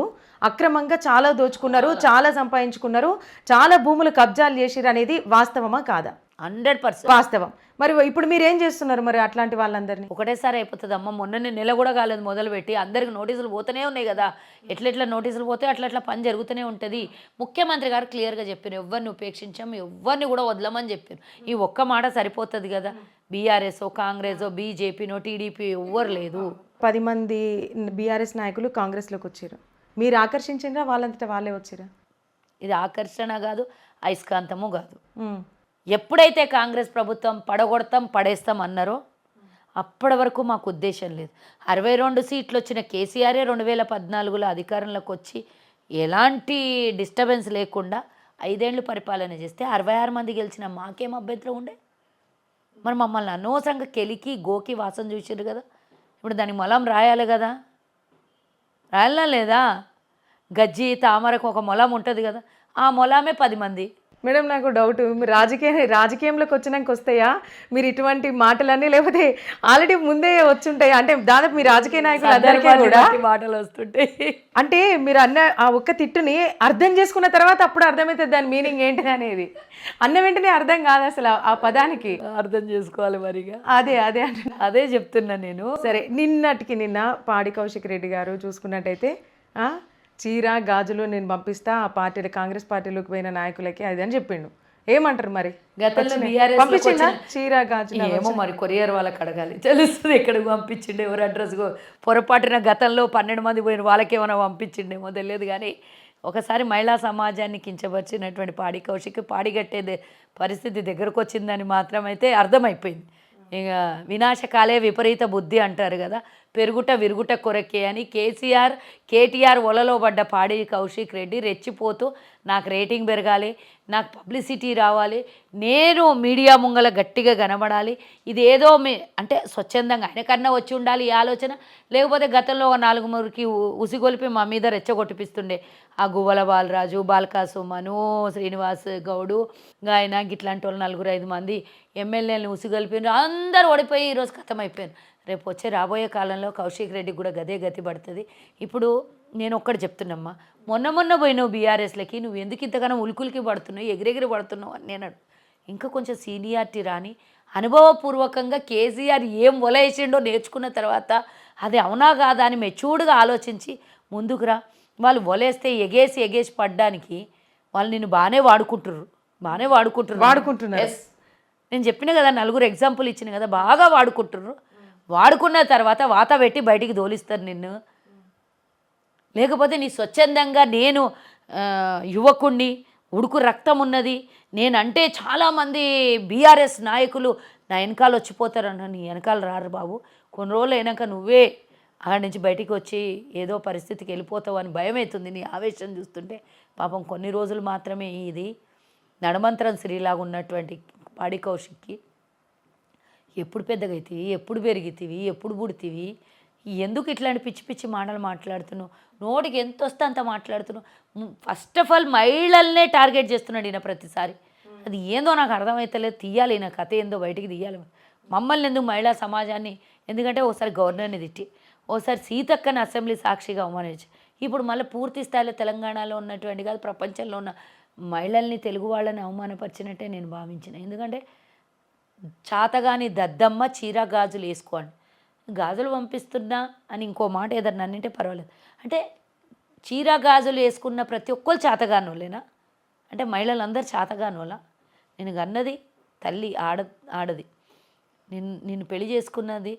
అక్రమంగా చాలా దోచుకున్నారు, చాలా సంపాదించుకున్నారు, చాలా భూములు కబ్జాలు చేసిరు అనేది వాస్తవమా కాదా? 100% వాస్తవం. మరి ఇప్పుడు మీరు ఏం చేస్తున్నారు మరి అట్లాంటి వాళ్ళందరినీ? ఒకటేసారి అయిపోతుంది అమ్మ. మొన్ననే నెల కూడా కాలేదు మొదలుపెట్టి అందరికి నోటీసులు పోతూనే ఉన్నాయి కదా. ఎట్లెట్లా నోటీసులు పోతే అట్లా పని జరుగుతూనే ఉంటుంది. ముఖ్యమంత్రి గారు క్లియర్గా చెప్పారు, ఎవరిని ఉపేక్షించాం, ఎవరిని కూడా వదలమని చెప్పారు. ఈ ఒక్క మాట సరిపోతుంది కదా. బీఆర్ఎస్ కాంగ్రెస్ బీజేపీనో టీడీపీ ఎవ్వరు లేదు. 10 మంది బీఆర్ఎస్ నాయకులు కాంగ్రెస్లోకి వచ్చారు. మీరు ఆకర్షించారా వాళ్ళంతటా వాళ్ళే వచ్చారా? ఇది ఆకర్షణ కాదు, అయస్కాంతము కాదు. ఎప్పుడైతే కాంగ్రెస్ ప్రభుత్వం పడగొడతాం పడేస్తాం అన్నారో అప్పటి వరకు మాకు ఉద్దేశం లేదు. 62 సీట్లు వచ్చిన కేసీఆరే 2014లో అధికారంలోకి వచ్చి ఎలాంటి డిస్టర్బెన్స్ లేకుండా 5 ఏళ్ళు పరిపాలన చేస్తే 66 మంది గెలిచిన మాకేం అభ్యంతరం ఉండే? మరి మమ్మల్ని అనవసరంగా కెలికి గోకి వాసన చూసారు కదా. ఇప్పుడు దానికి మొలం రాయాలి కదా, రాయాలా లేదా? గజ్జి తామరకు ఒక మొలం ఉంటుంది కదా, ఆ మొలమే 10 మంది. మేడం నాకు డౌట్, మీరు రాజకీయంలోకి వచ్చినాక వస్తాయా మీరు ఇటువంటి మాటలన్నీ, లేకపోతే ఆల్రెడీ ముందే వచ్చుంటాయి? అంటే దాదాపు మీ రాజకీయ నాయకులు అందరికీ కూడా మాటలు వస్తుంటాయి. అంటే మీరు అన్న ఆ ఒక్క తిట్టుని అర్థం చేసుకున్న తర్వాత అప్పుడు అర్థమవుతుంది దాని మీనింగ్ ఏంటిది అనేది. అన్న వెంటనే అర్థం కాదు అసలు ఆ పదానికి. అర్థం చేసుకోవాలి మరిగా. అదే చెప్తున్నా నేను. సరే, నిన్న పాడి కౌశిక్ రెడ్డి గారు చూసుకున్నట్టయితే చీర గాజులు నేను పంపిస్తా ఆ పార్టీలు కాంగ్రెస్ పార్టీలోకి పోయిన నాయకులకి అది అని చెప్పిండు. ఏమంటారు మరి? గతంలో వచ్చినాయి. BRS లో పంపించిండా వచ్చిన- చీర గాజులు ఏమో మరి కొరియర్ వాళ్ళకి అడగాలి, తెలుస్తుంది ఎక్కడికి పంపించిండే, ఎవరు అడ్రస్ పొరపాటున గతంలో 12 మంది పోయిన వాళ్ళకేమైనా పంపించిండేమో తెలియదు. కానీ ఒకసారి మహిళా సమాజాన్ని కించపరిచినటువంటి పాడి కౌశిక్ పాడిగట్టే పరిస్థితి దగ్గరకు వచ్చిందని మాత్రమైతే అర్థమైపోయింది. ఇక వినాశకాలే విపరీత బుద్ధి అంటారు కదా, పెరుగుట విరుగుట కొరకే అని కేటీఆర్ ఒలలో పడ్డ పాడి కౌశిక్ రెడ్డి రెచ్చిపోతూ నాకు రేటింగ్ పెరగాలి, నాకు పబ్లిసిటీ రావాలి, నేను మీడియా ముంగల గట్టిగా కనబడాలి, ఇదేదో అంటే స్వచ్ఛందంగా ఆయనకన్నా వచ్చి ఉండాలి ఈ ఆలోచన. లేకపోతే గతంలో ఒక 4 ఉసిగొలిపి మా మీద రెచ్చగొట్టిపిస్తుండే ఆ గువ్వల బాలరాజు, బాల్కాసు మను, శ్రీనివాస్ గౌడు, ఆయన ఇట్లాంటి వాళ్ళు 4-5 మంది ఎమ్మెల్యేలను ఉసిగొలిపిన అందరూ ఓడిపోయి ఈరోజు ఖతమైపోయారు. రేపు వచ్చే రాబోయే కాలంలో కౌశిక్ రెడ్డి కూడా గదే గతి పడుతుంది. ఇప్పుడు నేను ఒక్కటి చెప్తున్నమ్మా, మొన్న పోయినావు బీఆర్ఎస్లకి, నువ్వు ఎందుకు ఇంతగానో ఉలుకులకి పడుతున్నావు, ఎగిరెగిరి పడుతున్నావు అని నేను ఇంకా కొంచెం సీనియారిటీ రాని అనుభవపూర్వకంగా కేసీఆర్ ఏం వలేసిండో నేర్చుకున్న తర్వాత అది అవునా కాదా అని మెచ్యూర్డ్గా ఆలోచించి ముందుకు రా. వాళ్ళు వలేస్తే ఎగేసి పడ్డానికి వాళ్ళు నిన్ను బాగానే వాడుకుంటున్నారు. ఎస్, నేను చెప్పిన కదా 4 ఎగ్జాంపుల్ ఇచ్చిన కదా, బాగా వాడుకుంటున్నారు. వాడుకున్న తర్వాత వాత పెట్టి బయటికి దోలిస్తారు నిన్ను. లేకపోతే నీ స్వచ్ఛందంగా నేను యువకుణ్ణి, ఉడుకు రక్తం ఉన్నది, నేనంటే చాలామంది బీఆర్ఎస్ నాయకులు నా వెనకాల వచ్చిపోతారన్న, నీ వెనకాల రారు బాబు. కొన్ని రోజులు అయినాక నువ్వే అక్కడి నుంచి బయటికి వచ్చి ఏదో పరిస్థితికి వెళ్ళిపోతావు అని భయం అవుతుంది నీ ఆవేశం చూస్తుంటే. పాపం కొన్ని రోజులు మాత్రమే ఇది. నడమంత్రం శ్రీలాగా ఉన్నటువంటి పాడి కౌశిక్కి ఎప్పుడు పెద్దగా అవుతాయి, ఎప్పుడు పెరిగితివి, ఎప్పుడు పుడితివి, ఎందుకు ఇట్లాంటి పిచ్చి పిచ్చి మాటలు మాట్లాడుతున్నావు, నోటికి ఎంత వస్తే అంత మాట్లాడుతున్నావు. ఫస్ట్ ఆఫ్ ఆల్ మహిళల్నే టార్గెట్ చేస్తున్నాడు ఈయన ప్రతిసారి. అది ఏందో నాకు అర్థమవుతలేదు, తీయాలి ఈయన కథ ఏందో బయటికి తీయాలి. మమ్మల్ని ఎందుకు మహిళా సమాజాన్ని, ఎందుకంటే ఒకసారి గవర్నర్ని తిట్టి, ఒకసారి సీతక్కని అసెంబ్లీ సాక్షిగా అవమానించి, ఇప్పుడు మళ్ళీ పూర్తి స్థాయిలో తెలంగాణలో ఉన్నటువంటి కాదు ప్రపంచంలో ఉన్న మహిళల్ని, తెలుగు వాళ్ళని అవమానపరిచినట్టే నేను భావించిన. ఎందుకంటే చాతగాని దద్దమ్మ చీర గాజులు వేసుకోండి, గాజులు పంపిస్తున్నా అని ఇంకో మాట ఏదన్నా అన్నింటే పర్వాలేదు. అంటే చీర గాజులు వేసుకున్న ప్రతి ఒక్కరు చాతగానోళ్ళేనా? అంటే మహిళలందరూ చాతగానోళ్ళ? నేను కన్నది తల్లి ఆడది, నిన్ను పెళ్లి చేసుకున్నది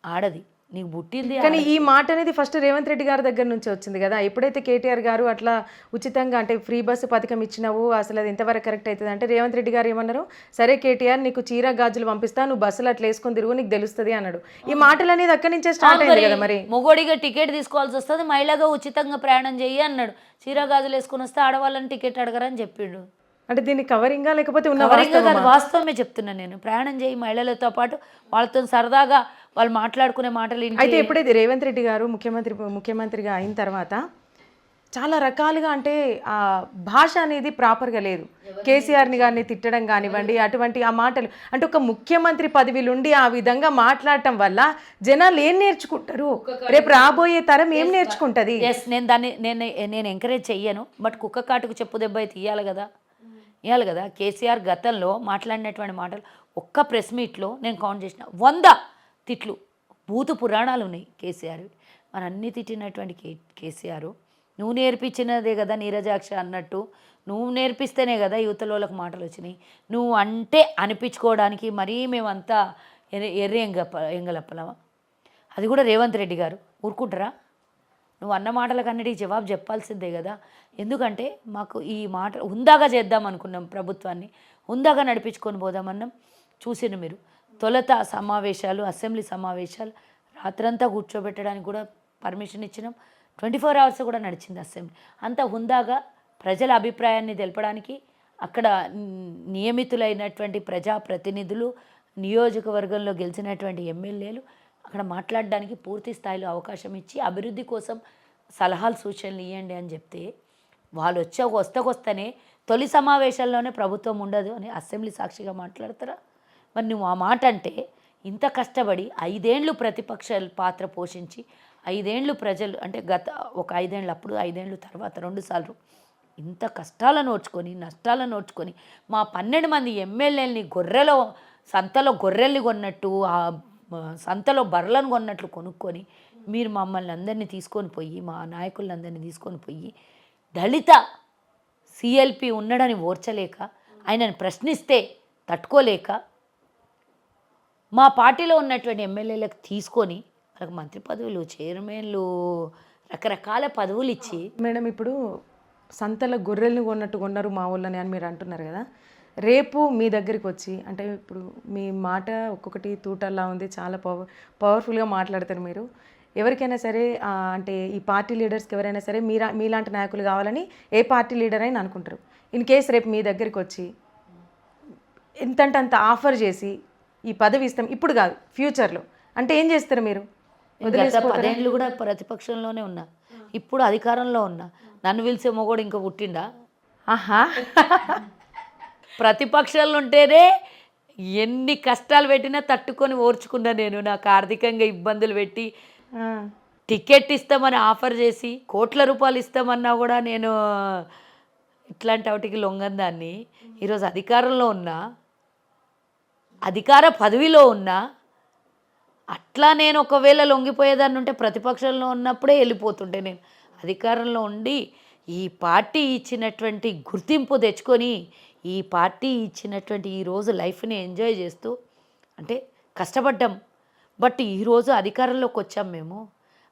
ఆడది, నీకు పుట్టింది. కానీ ఈ మాట అనేది ఫస్ట్ రేవంత్ రెడ్డి గారి దగ్గర నుంచి వచ్చింది కదా. ఎప్పుడైతే కేటీఆర్ గారు అట్లా ఉచితంగా అంటే ఫ్రీ బస్సు పథకం ఇచ్చినావు, అసలు అది ఎంతవరకు కరెక్ట్ అవుతుంది అంటే రేవంత్ రెడ్డి గారు ఏమన్నారు, సరే కేటీఆర్ నీకు చీర గాజులు పంపిస్తా, నువ్వు బస్సులు అట్లా వేసుకొని తిరుగు, నీకు తెలుస్తుంది అన్నాడు. ఈ మాటలు అనేది అక్కడి నుంచే స్టార్ట్ అయింది కదా. మరి మొగోడిగా టికెట్ తీసుకోవాల్సి వస్తుంది, మహిళగా ఉచితంగా ప్రయాణం చెయ్యి అన్నాడు. చీర గాజులు వేసుకొని వస్తే ఆడవాళ్ళని టికెట్ అడగరని చెప్పిండు. అంటే దీన్ని కవరింగా లేకపోతే ఉన్న వాస్తవమే చెప్తున్నాను నేను. ప్రయాణం చేయి మహిళలతో పాటు, వాళ్ళతో సరదాగా వాళ్ళు మాట్లాడుకునే మాటలు. అయితే ఎప్పుడైతే రేవంత్ రెడ్డి గారు ముఖ్యమంత్రిగా అయిన తర్వాత చాలా రకాలుగా అంటే ఆ భాష అనేది ప్రాపర్గా లేదు. కేసీఆర్ని గారిని తిట్టడం కానివ్వండి, అటువంటి ఆ మాటలు అంటే ఒక ముఖ్యమంత్రి పదవిలుండి ఆ విధంగా మాట్లాడటం వల్ల జనాలు ఏం నేర్చుకుంటారు, రేపు రాబోయే తరం ఏం నేర్చుకుంటుంది? ఎస్, నేను దాన్ని నేను ఎంకరేజ్ చెయ్యను. బట్ కుక్క కాటుకు చెప్పు దెబ్బ అయితే ఇవ్వాలి కదా. కేసీఆర్ గతంలో మాట్లాడినటువంటి మాటలు ఒక్క ప్రెస్ మీట్లో నేను కౌంట్ చేసిన 100 తిట్లు, భూతు పురాణాలు ఉన్నాయి కేసీఆర్. మన అన్నీ తిట్టినటువంటి కేసీఆర్ నువ్వు నేర్పించినదే కదా నీరజాక్ష అన్నట్టు, నువ్వు నేర్పిస్తేనే కదా యువతలోళ్ళకి మాటలు వచ్చినాయి. నువ్వు అంటే అనిపించుకోవడానికి మరీ మేమంతా ఎర్రి ఎంగలప్పలమా? అది కూడా రేవంత్ రెడ్డి గారు ఊరుకుంటారా? నువ్వు అన్న మాటలకు అన్నిటికీ జవాబు చెప్పాల్సిందే కదా. ఎందుకంటే మాకు ఈ మాట హుందాగా చేద్దాం అనుకున్నాం, ప్రభుత్వాన్ని హుందాగా నడిపించుకొని పోదామన్నాం. చూసిన మీరు తొలత సమావేశాలు, అసెంబ్లీ సమావేశాలు రాత్రంతా కూర్చోబెట్టడానికి కూడా పర్మిషన్ ఇచ్చినాం. 24 hours కూడా నడిచింది అసెంబ్లీ. అంత హుందాగా ప్రజల అభిప్రాయాన్ని తెలపడానికి అక్కడ నియమితులైనటువంటి ప్రజాప్రతినిధులు, నియోజకవర్గంలో గెలిచినటువంటి ఎమ్మెల్యేలు అక్కడ మాట్లాడడానికి పూర్తి స్థాయిలో అవకాశం ఇచ్చి అభివృద్ధి కోసం సలహాలు సూచనలు ఇవ్వండి అని చెప్తే, వాళ్ళు వస్తేనే తొలి సమావేశాల్లోనే ప్రభుత్వం ఉండదు అని అసెంబ్లీ సాక్షిగా మాట్లాడతారా? మరి నువ్వు ఆ మాట అంటే ఇంత కష్టపడి 5 ఏళ్ళు ప్రతిపక్షాల పాత్ర పోషించి 5 ఏళ్ళు ప్రజలు అంటే ఒక 5 ఏళ్ళు అప్పుడు 5 ఏళ్ళు తర్వాత 2 సార్లు ఇంత కష్టాలను ఓర్చుకొని నష్టాలను ఓర్చుకొని మా 12 మంది ఎమ్మెల్యేలని సంతలో గొర్రెల్ని కొన్నట్టు, ఆ సంతలో బర్రెలను కొన్నట్లు కొనుక్కొని మీరు మమ్మల్ని అందరినీ తీసుకొని పోయి, మా నాయకులందరినీ తీసుకొని పోయి దళిత CLP ఉన్నాడని ఓర్చలేక ఆయనను ప్రశ్నిస్తే తట్టుకోలేక మా పార్టీలో ఉన్నటువంటి ఎమ్మెల్యేలకు తీసుకొని వాళ్ళకి మంత్రి పదవులు, చైర్మన్లు, రకరకాల పదవులు ఇచ్చి మేడం ఇప్పుడు సంతలో గొర్రెల్ని కొన్నట్టు కొన్నారు మా ఊళ్ళని అని మీరు అంటున్నారు కదా, రేపు మీ దగ్గరికి వచ్చి అంటే ఇప్పుడు మీ మాట ఒక్కొక్కటి తూటల్లా ఉంది, చాలా పవర్ఫుల్గా మాట్లాడతారు మీరు. ఎవరికైనా సరే అంటే ఈ పార్టీ లీడర్స్కి ఎవరైనా సరే మీలాంటి నాయకులు కావాలని ఏ పార్టీ లీడర్ అయినా అనుకుంటారు. ఇన్ కేస్ రేపు మీ దగ్గరికి వచ్చి ఎంతంటే అంత ఆఫర్ చేసి ఈ పదవి ఇస్తాం, ఇప్పుడు కాదు ఫ్యూచర్లో అంటే ఏం చేస్తారు మీరు? గత 10 ఏళ్ళు కూడా ప్రతిపక్షంలోనే ఉన్నా, ఇప్పుడు అధికారంలో ఉన్నా. నన్ను పిలిచే మొగోడు ఇంకా పుట్టిండా? ఆహా ప్రతిపక్షంలో ఉంటేనే ఎన్ని కష్టాలు పెట్టినా తట్టుకొని ఓర్చుకున్నా నేను. నాకు ఆర్థికంగా ఇబ్బందులు పెట్టి టికెట్ ఇస్తామని ఆఫర్ చేసి కోట్ల రూపాయలు ఇస్తామన్నా కూడా నేను ఇట్లాంటి వాటికి లొంగని దాన్ని. ఈరోజు అధికారంలో ఉన్నా, అధికార పదవిలో ఉన్నా, అట్లా నేను ఒకవేళ లొంగిపోయేదాన్ని ఉంటే ప్రతిపక్షంలో ఉన్నప్పుడే వెళ్ళిపోతుంటే, నేను అధికారంలో ఉండి ఈ పార్టీ ఇచ్చినటువంటి గుర్తింపు తెచ్చుకొని ఈ పార్టీ ఇచ్చినటువంటి ఈరోజు లైఫ్ని ఎంజాయ్ చేస్తూ అంటే కష్టపడ్డాం. బట్ ఈరోజు అధికారంలోకి వచ్చాం మేము,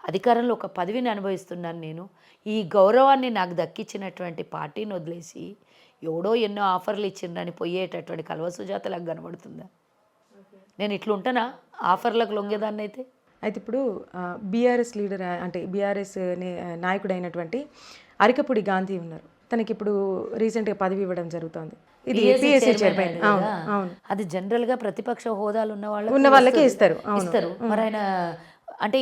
అధికారంలో ఒక పదవిని అనుభవిస్తున్నాను నేను. ఈ గౌరవాన్ని నాకు దక్కించినటువంటి పార్టీని వదిలేసి ఎవడో ఎన్నో ఆఫర్లు ఇచ్చిండ్రని పోయేటటువంటి కల్వ సుజాతలకు కనబడుతుందా? నేను ఇట్లుంటానా ఆఫర్లకు లొంగేదాన్ని అయితే? అయితే ఇప్పుడు బీఆర్ఎస్ లీడర్ అంటే బీఆర్ఎస్ నాయకుడు అయినటువంటి అరికపూడి గాంధీ ఉన్నారు, తనకి ఇప్పుడు రీసెంట్గా పదవి ఇవ్వడం జరుగుతుంది. ఇది పిఎస్సి చైర్మన్. అవును అవును, అది జనరల్గా ప్రతిపక్ష హోదాలు ఉన్న వాళ్ళకే ఇస్తారు. ఇస్తారు. మరి ఆయన అంటే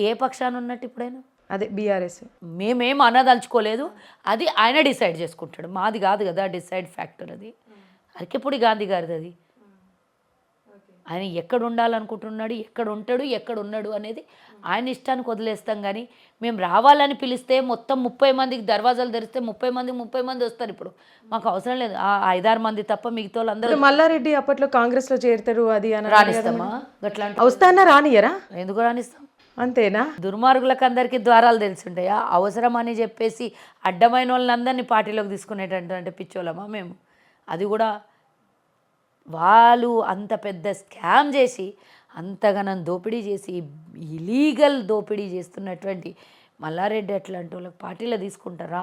ఏ పక్షాన ఉన్నట్టు ఇప్పుడైనా? అదే బీఆర్ఎస్. మేమేం అనదలుచుకోలేదు, అది ఆయన డిసైడ్ చేసుకుంటాడు, మాది కాదు కదా డిసైడ్ ఫ్యాక్టర్. అది అరికెపూడి గాంధీ గారిది. అది ఆయన ఎక్కడ ఉండాలనుకుంటున్నాడు, ఎక్కడ ఉంటాడు, ఎక్కడ ఉన్నాడు అనేది ఆయన ఇష్టానికి వదిలేస్తాం. కానీ మేము రావాలని పిలిస్తే మొత్తం 30 మందికి దర్వాజాలు తెరిస్తే 30 మంది వస్తారు. ఇప్పుడు మాకు అవసరం లేదు, 5-6 మంది తప్ప మిగతా వాళ్ళందరూ. మల్లారెడ్డి అప్పట్లో కాంగ్రెస్లో చేరుతారు అది అని రాణిస్తామా? అట్లా వస్తానా రానియరా? ఎందుకు రాణిస్తాం? అంతేనా? దుర్మార్గులకు అందరికీ ద్వారాలు తెలిసింటాయా? అవసరం అని చెప్పేసి అడ్డమైన వాళ్ళందరినీ పార్టీలోకి తీసుకునేటటువంటి పిచ్చోళ్ళమా మేము? అది కూడా వాళ్ళు అంత పెద్ద స్కామ్ చేసి అంతగానం దోపిడీ చేసి ఇలీగల్ దోపిడీ చేస్తున్నటువంటి మల్లారెడ్డి అట్లాంటి వాళ్ళకి పార్టీలో తీసుకుంటారా?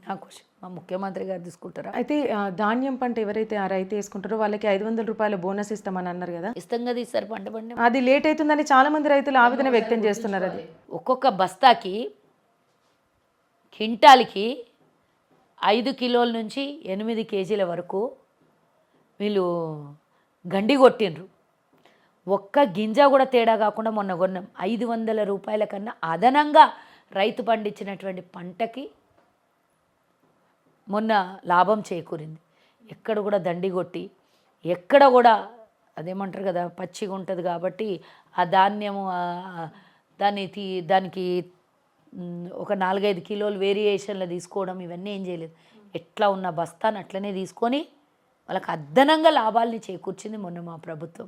నా క్వశ్చన్. మా ముఖ్యమంత్రి గారు తీసుకుంటారా? అయితే ధాన్యం పంట ఎవరైతే ఆ రైతు వేసుకుంటారో వాళ్ళకి 500 రూపాయల బోనస్ ఇస్తామని అన్నారు కదా, ఇష్టం కదా ఇస్తారు. పంట పండి అది లేట్ అవుతుందని చాలా మంది రైతులు ఆవేదన వ్యక్తం చేస్తున్నారు. అది ఒక్కొక్క బస్తాకి క్వింటాల్కి 5 కిలోల నుంచి 8 కేజీల వరకు వీళ్ళు గండి కొట్టిండ్రు. ఒక్క గింజ కూడా తేడా కాకుండా మొన్న కొన్నాం. 500 రూపాయల కన్నా అదనంగా రైతు పండించినటువంటి పంటకి మొన్న లాభం చేకూరింది. ఎక్కడ కూడా దండి కొట్టి, ఎక్కడ కూడా అదేమంటారు కదా పచ్చిగా ఉంటుంది కాబట్టి ఆ ధాన్యము దానికి ఒక 4-5 కిలోలు వేరియేషన్లో తీసుకోవడం ఇవన్నీ ఏం చేయలేదు. ఎట్లా ఉన్న బస్తాను అట్లనే తీసుకొని వాళ్ళకి అదనంగా లాభాలని చేకూర్చింది మొన్న మా ప్రభుత్వం.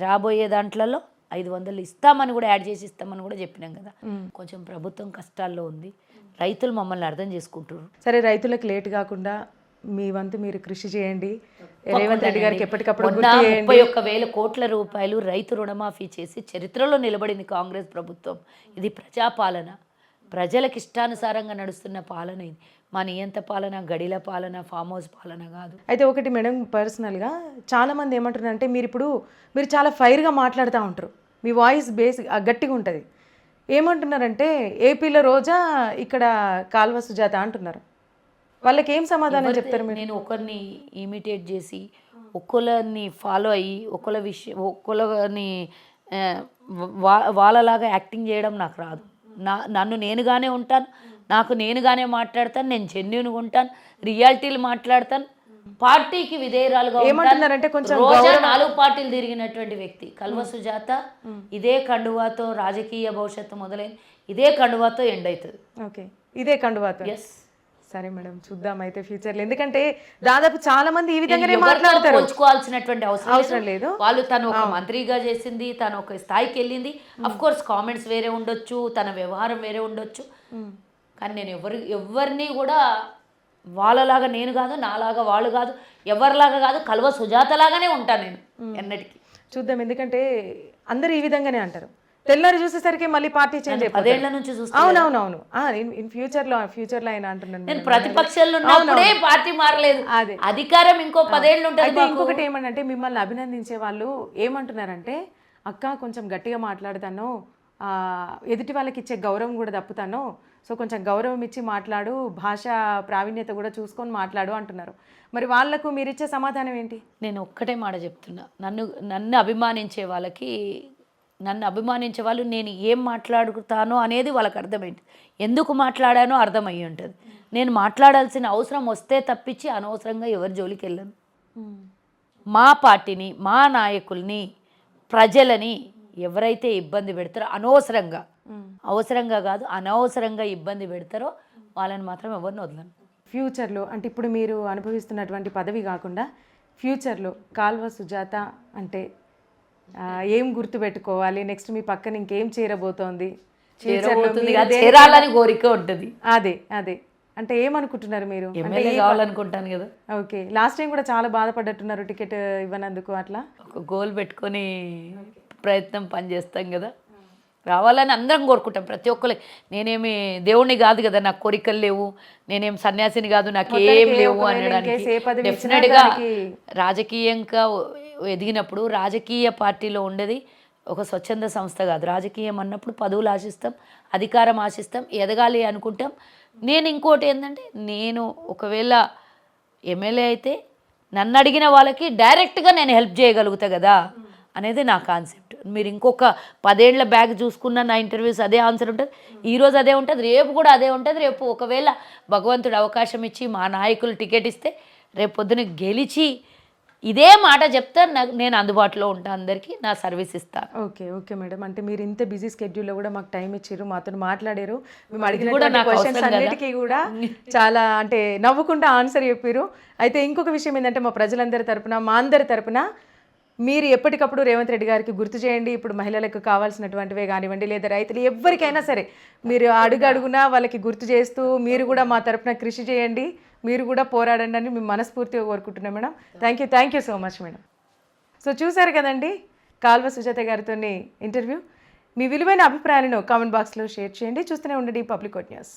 రాబోయే దాంట్లలో 500 ఇస్తామని కూడా యాడ్ చేసి ఇస్తామని కూడా చెప్పినాం కదా. కొంచెం ప్రభుత్వం కష్టాల్లో ఉంది, రైతులు మమ్మల్ని అర్థం చేసుకుంటారు. సరే, రైతులకు లేట్ కాకుండా మీ వంతు మీరు కృషి చేయండి. రేవంత్ రెడ్డి గారికి ఎప్పటికప్పుడు 31,000 కోట్ల రూపాయలు రైతు రుణమాఫీ చేసి చరిత్రలో నిలబడింది కాంగ్రెస్ ప్రభుత్వం. ఇది ప్రజాపాలన, ప్రజలకు ఇష్టానుసారంగా నడుస్తున్న పాలన. ఇది మా నియంత పాలన, గడిల పాలన, ఫామ్ హౌస్ పాలన కాదు. అయితే ఒకటి మేడం, పర్సనల్గా చాలామంది ఏమంటారంటే మీరు చాలా ఫైర్గా మాట్లాడుతూ ఉంటారు, మీ వాయిస్ గట్టిగా ఉంటుంది. ఏమంటున్నారంటే ఏపీలో రోజా, ఇక్కడ కాల్వ సుజాత అంటున్నారు. వాళ్ళకి ఏం సమాధానం చెప్తారు మీరు? నేను ఒకరిని ఇమిటేట్ చేసి ఒకరిని ఫాలో అయ్యి ఒకరిని వాళ్ళలాగా యాక్టింగ్ చేయడం నాకు రాదు. నన్ను నేనుగానే ఉంటాను, నాకు నేనుగానే మాట్లాడతాను, నేను జెన్యూన్గా ఉంటాను, రియాలిటీలు మాట్లాడతాను, పార్టీకి విధేయురాలుగా. ఏమంటున్నారంటే కొంచెం 4 పార్టీలు తిరిగినటువంటి వ్యక్తి కల్వ సుజాత. ఇదే కండువాతో రాజకీయ భవిష్యత్తు మొదలైంది, ఇదే కండువాతో ఎండ్ అవుతుంది. ఓకే, ఇదే కండువాతో. ఎస్. సరే మేడం, చూద్దాం అయితే ఫ్యూచర్లో. ఎందుకంటే దాదాపు చాలా మంది ఈ విధంగానే మాట్లాడతారు. పోల్చుకోవాల్సినటువంటి అవసరం లేదు. వాళ్ళు తను ఒక మంత్రిగా చేసింది, తను ఒక స్థాయికి వెళ్ళింది. అఫ్ కోర్స్ కామెంట్స్ వేరే ఉండొచ్చు, తన వ్యవహారం వేరే ఉండొచ్చు, కానీ నేను ఎవరిని కూడా వాళ్ళలాగా నేను కాదు, నాలాగా వాళ్ళు కాదు, ఎవరిలాగా కాదు, కలువ సుజాతలాగానే ఉంటాను నేను ఎన్నటికీ. చూద్దాం, ఎందుకంటే అందరూ ఈ విధంగానే అంటారు. తెల్లారి చూసేసరికి మళ్ళీ పార్టీ చేంజ్ అయిపోతుంది. 10 ఏళ్ల నుంచి చూస్తే అవునవునవును. ఇన్ ఫ్యూచర్లో అయినా అంటున్నాను నేను నేను. ప్రతిపక్షంలో ఉన్నప్పుడే పార్టీ మారలేదు. అదే. అధికారం ఇంకో 10 ఏళ్ళు ఉంటుంది. అయితే ఇంకొకటి ఏమనంటే మిమ్మల్ని అభినందించే వాళ్ళు ఏమంటున్నారంటే, అక్క కొంచెం గట్టిగా మాట్లాడతాను, ఎదుటి వాళ్ళకి ఇచ్చే గౌరవం కూడా తప్పుతాను, సో కొంచెం గౌరవం ఇచ్చి మాట్లాడు, భాష ప్రావీణ్యత కూడా చూసుకొని మాట్లాడు అంటున్నారు. మరి వాళ్ళకు మీరు ఇచ్చే సమాధానం ఏంటి? నేను ఒక్కటే మాట చెప్తున్నా, నన్ను అభిమానించే వాళ్ళకి, నన్ను అభిమానించే వాళ్ళు నేను ఏం మాట్లాడుతానో అనేది వాళ్ళకి అర్థమైంది, ఎందుకు మాట్లాడానో అర్థమయ్యి ఉంటుంది. నేను మాట్లాడాల్సిన అవసరం వస్తే తప్పించి అనవసరంగా ఎవరి జోలికి వెళ్ళను. మా పార్టీని, మా నాయకుల్ని, ప్రజలని ఎవరైతే ఇబ్బంది పెడతారో అనవసరంగా, అవసరంగా కాదు అనవసరంగా ఇబ్బంది పెడతారో వాళ్ళని మాత్రం ఎవరిని వదలను. ఫ్యూచర్లో అంటే ఇప్పుడు మీరు అనుభవిస్తున్నటువంటి పదవి కాకుండా ఫ్యూచర్లో కాల్వ సుజాత అంటే ఏం గుర్తుపెట్టుకోవాలి, నెక్స్ట్ మీ పక్కన ఇంకేం చేరబోతోంది, చేరాలని కోరిక ఉంటుంది. అదే అదే అంటే ఏమనుకుంటున్నారు మీరు? ఎమ్మెల్యే కావాలనుకుంటాను కదా. ఓకే, లాస్ట్ టైం కూడా చాలా బాధపడ్డట్టున్నారు టికెట్ ఇవ్వనందుకు. అట్లా ఒక గోల్ పెట్టుకొని ప్రయత్నం పనిచేస్తాం కదా, రావాలని అందరం కోరుకుంటాం ప్రతి ఒక్కరికి. నేనేమి దేవుణ్ణి కాదు కదా, నాకు కోరికలు లేవు, నేనేం సన్యాసిని కాదు, నాకు ఏం లేవు అనడానికి. డెఫినెట్గా రాజకీయంగా ఎదిగినప్పుడు రాజకీయ పార్టీలో ఉండేది ఒక స్వచ్ఛంద సంస్థ కాదు. రాజకీయం అన్నప్పుడు పదవులు ఆశిస్తాం, అధికారం ఆశిస్తాం, ఎదగాలి అనుకుంటాం. నేను ఇంకోటి ఏంటంటే, నేను ఒకవేళ ఎమ్మెల్యే అయితే నన్ను అడిగిన వాళ్ళకి డైరెక్ట్గా నేను హెల్ప్ చేయగలుగుతా కదా అనేది నా కాన్సెప్ట్. మీరు ఇంకొక 10 ఏళ్ల బ్యాక్ చూసుకున్న నా ఇంటర్వ్యూస్ అదే ఆన్సర్ ఉంటుంది, ఈరోజు అదే ఉంటుంది, రేపు కూడా అదే ఉంటుంది. రేపు ఒకవేళ భగవంతుడు అవకాశం ఇచ్చి మా నాయకులు టికెట్ ఇస్తే రేపు పొద్దున గెలిచి ఇదే మాట చెప్తా, నేను అందుబాటులో ఉంటాను, అందరికీ నా సర్వీస్ ఇస్తాను. ఓకే ఓకే మేడం, అంటే మీరు ఇంత బిజీ స్కెడ్యూల్లో కూడా మాకు టైం ఇచ్చారు, మాతో మాట్లాడారు, మేము అడిగిన క్వశ్చన్స్ అన్నిటికీ కూడా చాలా అంటే నవ్వుకుంటూ ఆన్సర్ చెప్పారు. అయితే ఇంకొక విషయం ఏంటంటే, మా ప్రజలందరి తరపున, మా అందరి తరపున మీరు ఎప్పటికప్పుడు రేవంత్ రెడ్డి గారికి గుర్తు చేయండి. ఇప్పుడు మహిళలకు కావాల్సినటువంటివే కానివ్వండి, లేదా రైతులు ఎవరికైనా సరే మీరు అడుగునా వాళ్ళకి గుర్తు చేస్తూ మీరు కూడా మా తరపున కృషి చేయండి, మీరు కూడా పోరాడండి అని మేము మనస్ఫూర్తిగా కోరుకుంటున్నాం madam. Thank you so much madam. So చూసారు కదండి కాల్వ సుజాత గారితో ఇంటర్వ్యూ. మీ విలువైన అభిప్రాయాలను కామెంట్ బాక్స్లో షేర్ చేయండి. చూస్తూనే ఉండండి పబ్లిక్ కోట్ న్యూస్.